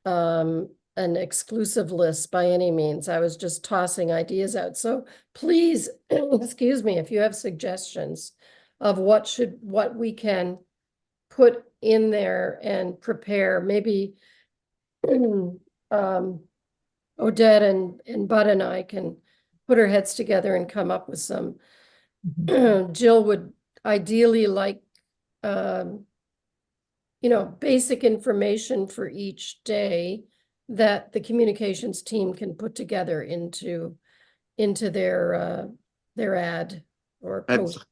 an exclusive list by any means. I was just tossing ideas out. So please, excuse me, if you have suggestions of what we can put in there and prepare, maybe Odette and Bud and I can put our heads together and come up with some. Jill would ideally like basic information for each day that the communications team can put together into their ad or post.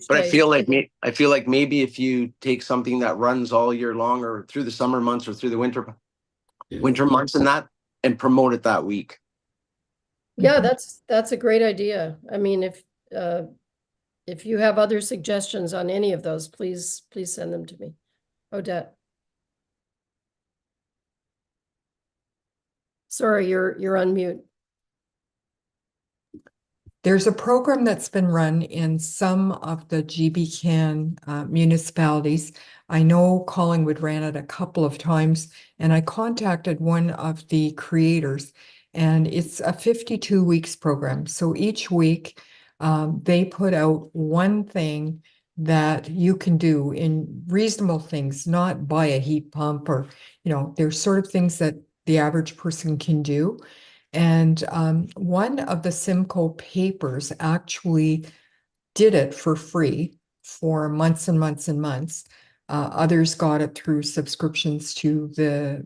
But I feel like maybe if you take something that runs all year long or through the summer months or through the winter months and promote it that week. Yeah, that's a great idea. I mean, if you have other suggestions on any of those, please send them to me. Odette. Sorry, you're on mute. There's a program that's been run in some of the GBCAN municipalities. I know Collingwood ran it a couple of times, and I contacted one of the creators, and it's a 52 weeks program. So each week they put out one thing that you can do in reasonable things, not buy a heat pump or, there's sort of things that the average person can do. And one of the Simcoe papers actually did it for free for months and months and months. Others got it through subscriptions to the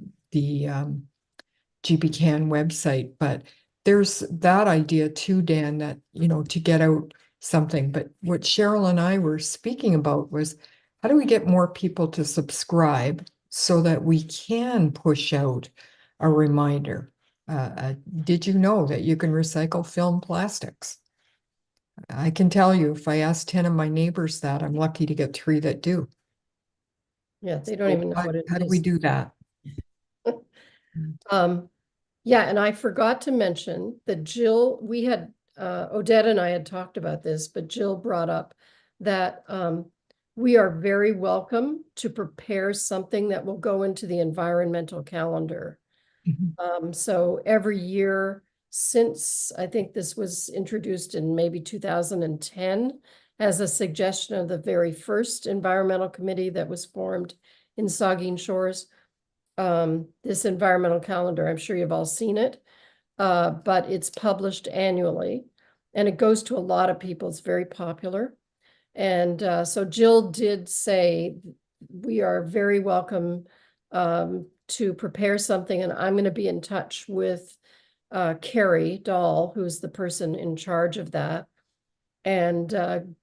GBCAN website. But there's that idea too, Dan, that, to get out something. But what Cheryl and I were speaking about was, how do we get more people to subscribe so that we can push out a reminder? Did you know that you can recycle film plastics? I can tell you, if I ask 10 of my neighbors that, I'm lucky to get 3 that do. Yeah, they don't even know what it How do we is. do that? Yeah, and I forgot to mention that Jill, we had, Odette and I had talked about this, but Jill brought up that we are very welcome to prepare something that will go into the environmental calendar. So every year since, I think this was introduced in maybe 2010 as a suggestion of the very first environmental committee that was formed in Saugeen Shores. This environmental calendar, I'm sure you've all seen it, but it's published annually and it goes to a lot of people. It's very popular. And so Jill did say we are very welcome to prepare something, and I'm going to be in touch with Carrie Dahl, who's the person in charge of that, and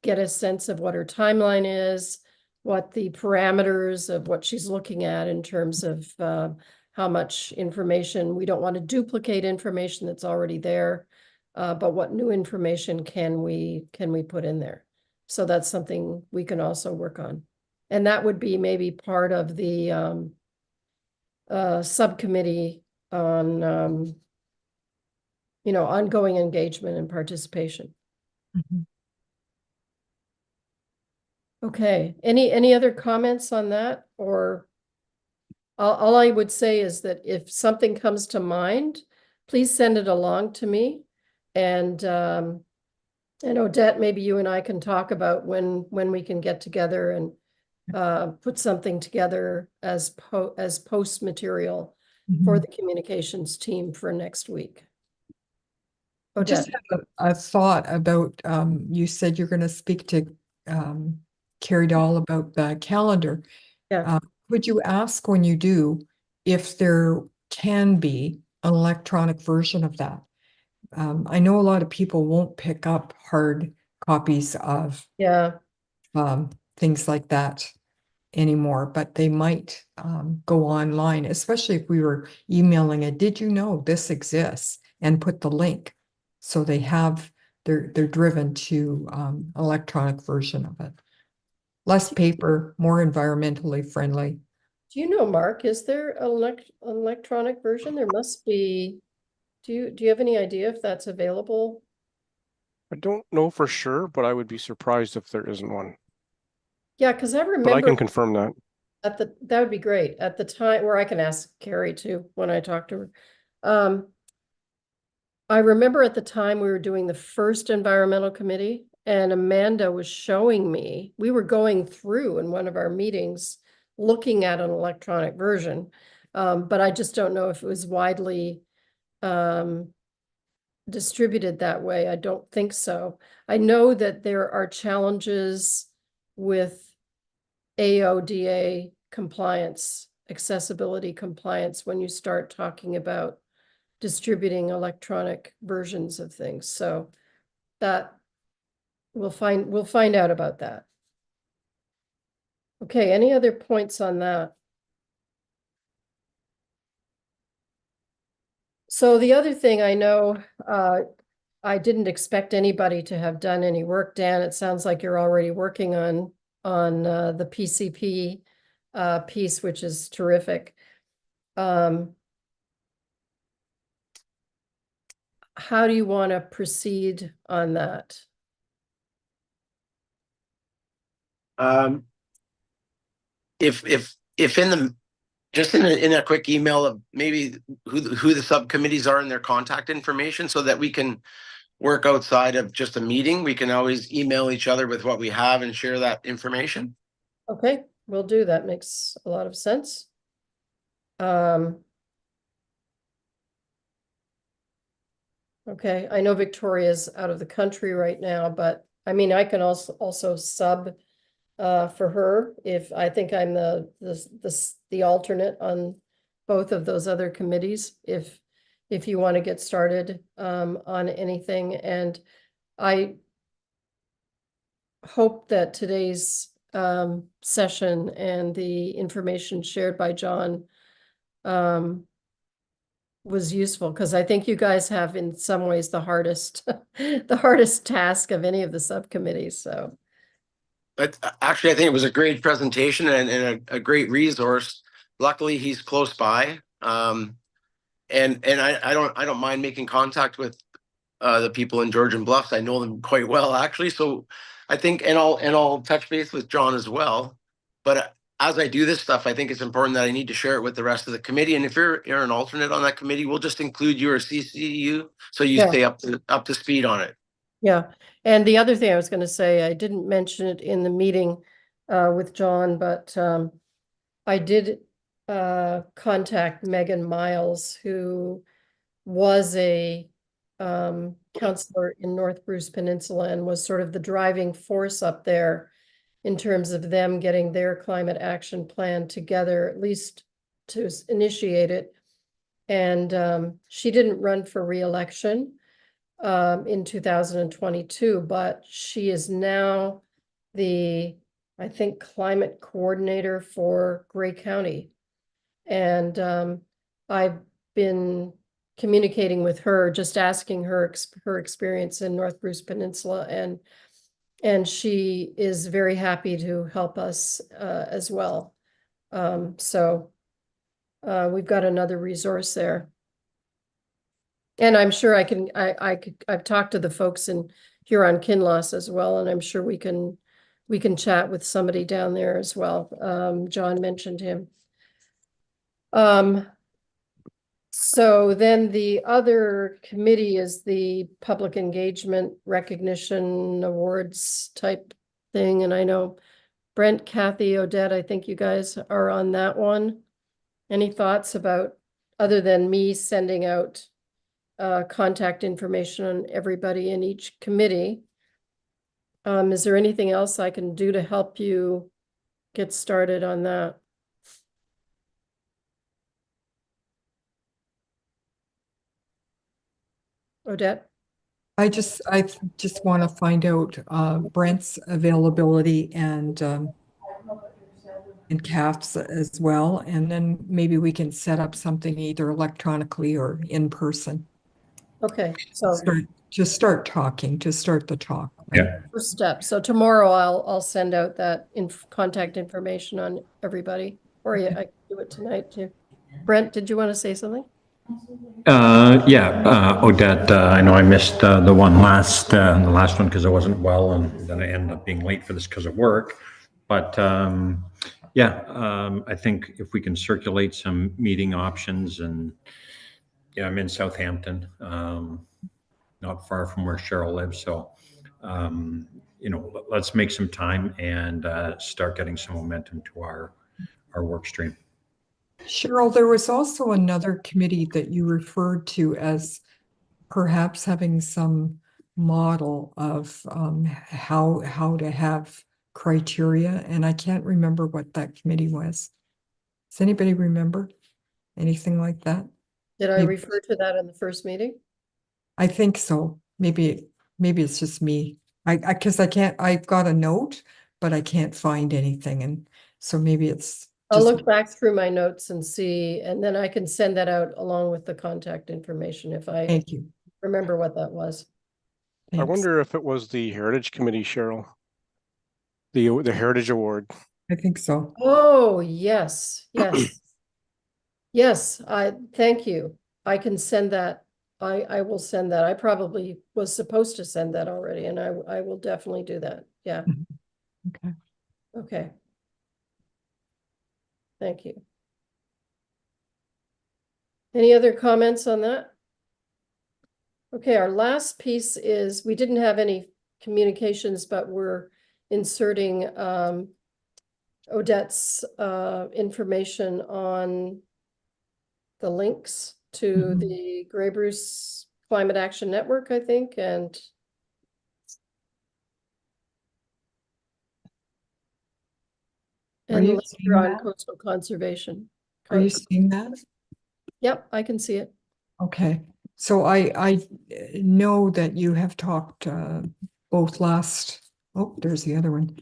get a sense of what her timeline is, what the parameters of what she's looking at in terms of how much information. We don't want to duplicate information that's already there, but what new information can we put in there? So that's something we can also work on. And that would be maybe part of the subcommittee on ongoing engagement and participation. Okay, any other comments on that? Or all I would say is that if something comes to mind, please send it along to me. And Odette, maybe you and I can talk about when we can get together and put something together as post material for the communications team for next week. I just Odette. have a thought about, you said you're going to speak to Carrie Dahl about the calendar. Yeah. Would you ask when you do if there can be an electronic version of that? I know a lot of people won't pick up hard copies of Yeah. things like that anymore, but they might go online, especially if we were emailing it. Did you know this exists? And put the link. So they have, they're driven to electronic version of it. Less paper, more environmentally friendly. Do you know, Mark, is there an electronic version? There must be. Do you have any idea if that's available? I don't know for sure, but I would be surprised if there isn't one. Yeah, because I But I remember can confirm that. that would be great at the time, where I can ask Carrie too when I talk to her. I remember at the time we were doing the first environmental committee, and Amanda was showing me, we were going through in one of our meetings looking at an electronic version, but I just don't know if it was widely distributed that way. I don't think so. I know that there are challenges with AODA compliance, accessibility compliance, when you start talking about distributing electronic versions of things. So that we'll find out about that. Okay, any other points on that? So the other thing I know, I didn't expect anybody to have done any work. Dan, it sounds like you're already working on the PCP piece, which is terrific. How do you want to proceed on that? If in the just in a quick email of maybe who the subcommittees are and their contact information, so that we can work outside of just a meeting. We can always email each other with what we have and share that information. Okay, we'll do that. Makes a lot of sense. Okay, I know Victoria's out of the country right now, but I mean, I can also sub for her if I think I'm the alternate on both of those other committees, if you want to get started on anything. And I hope that today's session and the information shared by John was useful, because I think you guys have in some ways the hardest the hardest task of any of the subcommittees. So But actually, I think it was a great presentation and a great resource. Luckily, he's close by. and I don't mind making contact with the people in Georgian Bluffs. I know them quite well, actually. So I think, and I'll touch base with John as well. But as I do this stuff, I think it's important that I need to share it with the rest of the committee. And if you're an alternate on that committee, we'll just include you or CC you so you Yeah. stay up to speed on it. Yeah, and the other thing I was going to say, I didn't mention it in the meeting with John, but I did contact Megan Miles, who was a counselor in North Bruce Peninsula and was sort of the driving force up there in terms of them getting their climate action plan together, at least to initiate it. And she didn't run for re-election in 2022, but she is now the, I think, climate coordinator for Gray County. And I've been communicating with her, just asking her her experience in North Bruce Peninsula, and she is very happy to help us as well. So we've got another resource there. And I'm sure I've talked to the folks in Huron-Kinloss as well, and I'm sure we can chat with somebody down there as well. John mentioned him. So then the other committee is the Public Engagement Recognition Awards type thing, and I know Brent, Kathy, Odette, I think you guys are on that one. Any thoughts about, other than me sending out contact information on everybody in each committee? Is there anything else I can do to help you get started on that? Odette? I just want to find out Brent's availability and CAF's as well, and then maybe we can set up something either electronically or in person. Okay, so Just start talking, to start the talk. Yeah. first step. So tomorrow I'll send out that contact information on everybody, or I can do it tonight too. Brent, did you want to say something? Yeah, Odette, I know I missed the last one because I wasn't well, and then I ended up being late for this because of work. But I think if we can circulate some meeting options, and yeah, I'm in Southampton, not far from where Cheryl lives, so let's make some time and start getting some momentum to our work stream. Cheryl, there was also another committee that you referred to as perhaps having some model of how to have criteria, and I can't remember what that committee was. Does anybody remember anything like that? Did I refer to that in the first meeting? I think so. Maybe it's just me. Because I've got a note, but I can't find anything, and so maybe it's I'll just. look back through my notes and see, and then I can send that out along with the contact information if I Thank you. remember what that was. I Thanks. wonder if it was the Heritage Committee, Cheryl. The Heritage Award. I think so. Oh, yes, yes. Yes, thank you. I can send that. I will send that. I probably was supposed to send that already, and I will definitely do that. Yeah. Okay. Okay. Thank you. Any other comments on that? Okay, our last piece is, we didn't have any communications, but we're inserting Odette's information on the links to the Grey Bruce Climate Action Network, I think, and Are you later seeing on that? coastal conservation. Are you seeing that? Yep, I can see it. Okay, so I know that you have talked both there's the other one,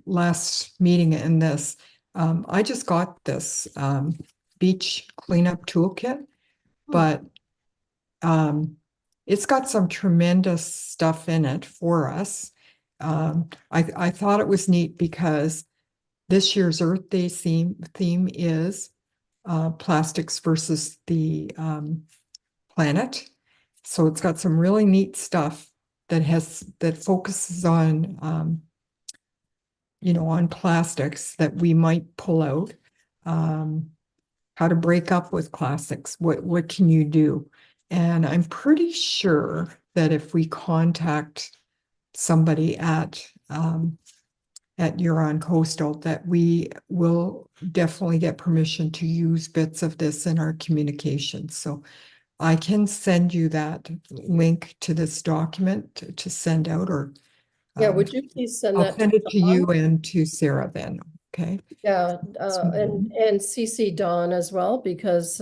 last meeting and this. I just got this beach cleanup toolkit, but it's got some tremendous stuff in it for us. I thought it was neat because this year's Earth Day theme is plastics versus the planet. So it's got some really neat stuff that focuses on on plastics that we might pull out. How to break up with plastics. What can you do? And I'm pretty sure that if we contact somebody at Huron Coastal, that we will definitely get permission to use bits of this in our communications. So I can send you that link to this document to send out, or Yeah, would you please send I'll that send it to you Dawn? and to Sarah then, okay? Yeah, So- and CC Dawn as well, because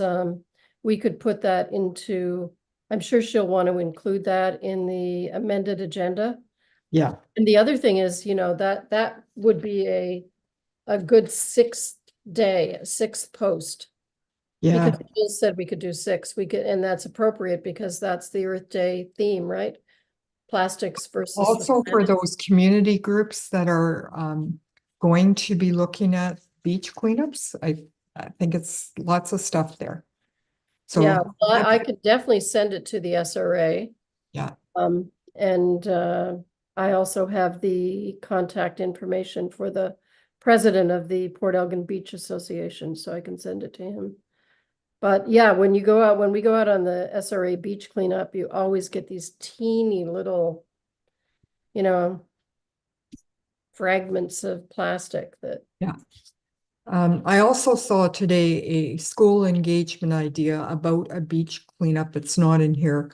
we could put that into, I'm sure she'll want to include that in the amended agenda. Yeah, And the other thing is, that would be a good sixth day, a sixth post. yeah. Because Jill said we could do six, and that's appropriate because that's the Earth Day theme, right? Plastics versus the Also for planet. those community groups that are going to be looking at beach cleanups, I think it's lots of stuff there. So Yeah, I could definitely send it to the SRA. yeah, And I also have the contact information for the president of the Port Elgin Beach Association, so I can send it to him. But yeah, when we go out on the SRA beach cleanup, you always get these teeny little, fragments of plastic that. yeah. I also saw today a school engagement idea about a beach cleanup. It's not in here.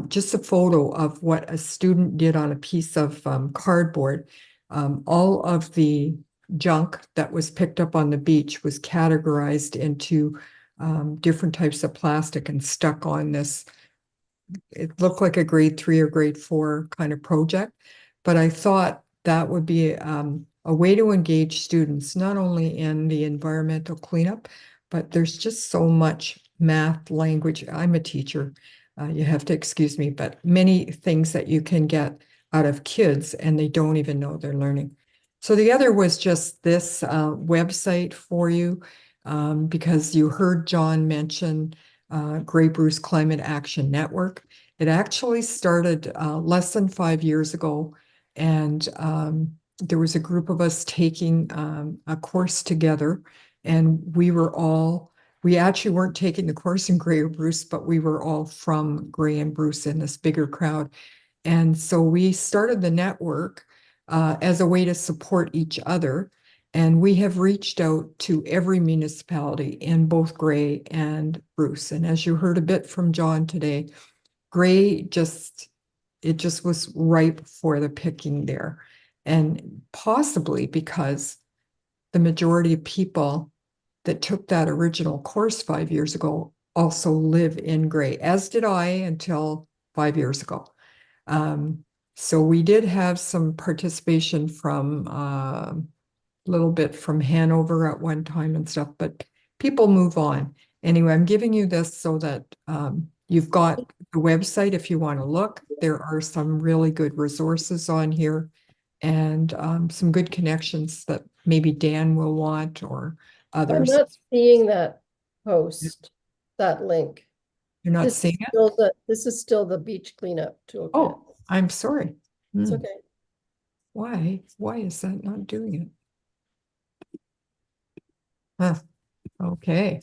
Just a photo of what a student did on a piece of cardboard. All of the junk that was picked up on the beach was categorized into different types of plastic and stuck on this. It looked like a grade 3 or grade 4 kind of project, but I thought that would be a way to engage students, not only in the environmental cleanup, but there's just so much math, language. I'm a teacher. You have to excuse me, but many things that you can get out of kids and they don't even know they're learning. So the other was just this website for you, because you heard John mention Grey Bruce Climate Action Network. It actually started less than 5 years ago, and there was a group of us taking a course together, and we actually weren't taking the course in Grey Bruce, but we were all from Grey and Bruce in this bigger crowd. And so we started the network as a way to support each other. And we have reached out to every municipality in both Grey and Bruce. And as you heard a bit from John today, Grey it just was ripe for the picking there. And possibly because the majority of people that took that original course 5 years ago also live in Grey, as did I until 5 years ago. So we did have some participation from a little bit from Hanover at one time and stuff, but people move on. Anyway, I'm giving you this so that you've got the website if you want to look. There are some really good resources on here and some good connections that maybe Dan will want or I'm others. not seeing that post, that link. You're not This is seeing it? still this is still the beach cleanup toolkit. Oh, I'm sorry. It's Hmm. okay. Why is that not doing it? Huh. Okay.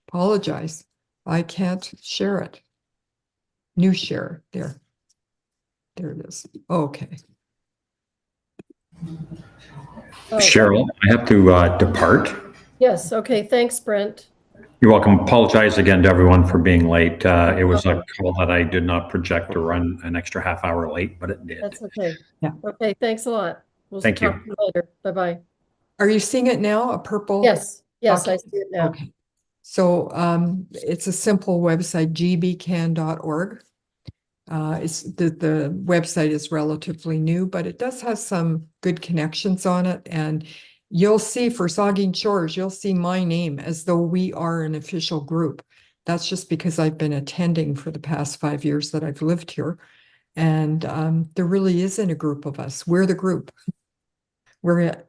Apologize. I can't share it. New share there. There it is. Okay. Oh, Cheryl, I have to depart. yes, okay, thanks, Brent. You're welcome. Apologize again to everyone for being late. It was a call that I did not project to run an extra half hour late, but it did. That's okay. Yeah. Okay, thanks a lot. We'll Thank you. talk to you later. Bye-bye. Are you seeing it now? A purple? Yes, I Okay. see it now. Okay. So it's a simple website, gbcan.org. It's the website is relatively new, but it does have some good connections on it. And you'll see for Saugeen Shores, you'll see my name as though we are an official group. That's just because I've been attending for the past 5 years that I've lived here. And there really isn't a group of us. We're the group. We're it.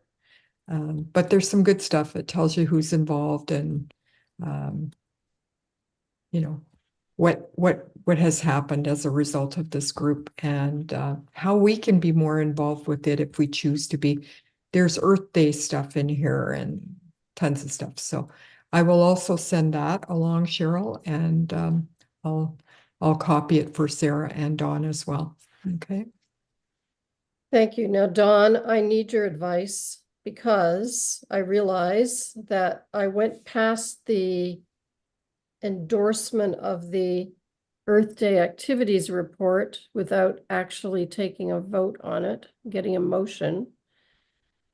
But there's some good stuff. It tells you who's involved and you know, what has happened as a result of this group, and how we can be more involved with it if we choose to be. There's Earth Day stuff in here and tons of stuff. So I will also send that along, Cheryl, and I'll copy it for Sarah and Dawn as well. Okay. Thank you. Now, Dawn, I need your advice because I realize that I went past the endorsement of the Earth Day activities report without actually taking a vote on it, getting a motion.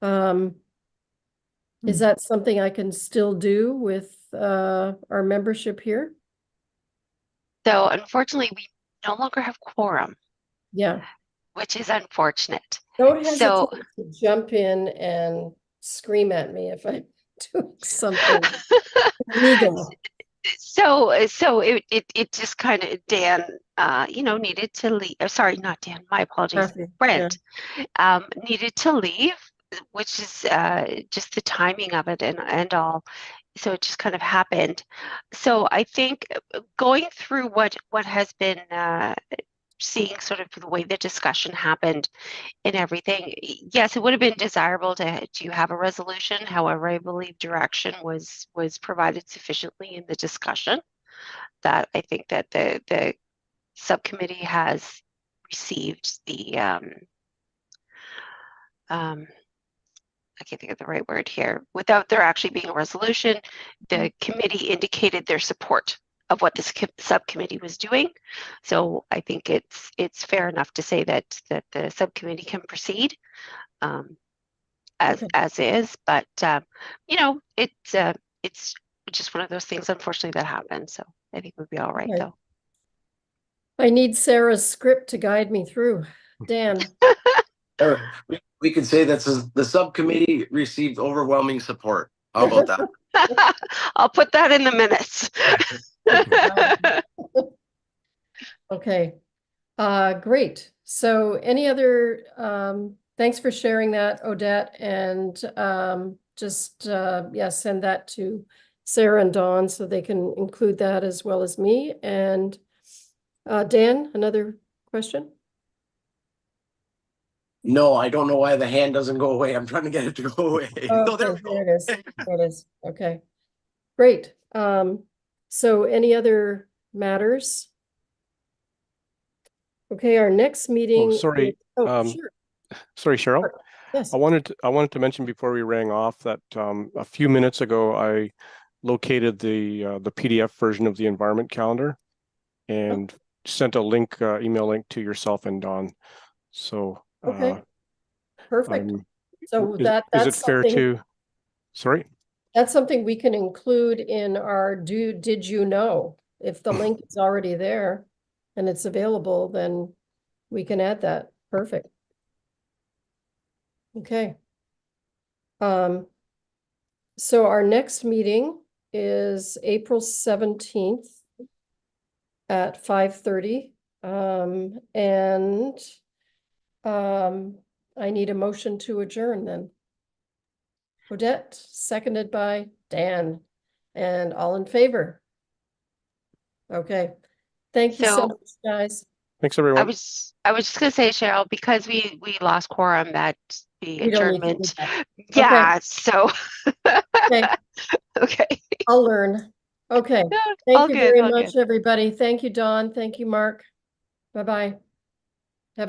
Is that something I can still do with our membership here? So unfortunately, we no longer have quorum, Yeah. which is unfortunate. Don't So hesitate to jump in and scream at me if I'm doing something illegal. so it just kind of Dan needed to leave. Sorry, not Dan, my apologies. Kathy, Brent needed to leave, which is just the timing of it and all. So it just kind of happened. So I think going through what has been seeing sort of the way the discussion happened and everything, yes, it would have been desirable to have a resolution. However, I believe direction was provided sufficiently in the discussion that I think that the subcommittee has received the I can't think of the right word here. Without there actually being a resolution, the committee indicated their support of what this subcommittee was doing. So I think it's fair enough to say that the subcommittee can proceed as is. But it's just one of those things, unfortunately, that happened. So I think we'll be all right, though. I need Sarah's script to guide me through. Dan. We could say that the subcommittee received overwhelming support. How about that? I'll put that in the minutes. Okay. Great. So any other, thanks for sharing that, Odette, and just send that to Sarah and Dawn so they can include that as well as me. And Dan, another question? No, I don't know why the hand doesn't go away. I'm trying to get it to go away. No, there we go. There it is. There it is. Okay. Great. So any other matters? Okay, our next meeting. Sorry. Sure. Sorry, Cheryl. Sure. Yes. I wanted to mention before we rang off that a few minutes ago I located the PDF version of the environment calendar and sent a link, email link to yourself and Dawn. So okay, perfect. So is that's it fair something, to? Sorry. That's something we can include in our did you know? If the link is already there and it's available, then we can add that. Perfect. Okay. So our next meeting is April 17th at 5:30. And I need a motion to adjourn then. Odette, seconded by Dan, and all in favor. Okay. Thank you so much, guys. Thanks, everyone. I was just gonna say, Cheryl, because we lost quorum, that the We don't need to do adjournment. that. Yeah, Okay. so Okay. okay. I'll learn. Okay. All Thank you good, very all much, good. everybody. Thank you, Dawn. Thank you, Mark. Bye-bye.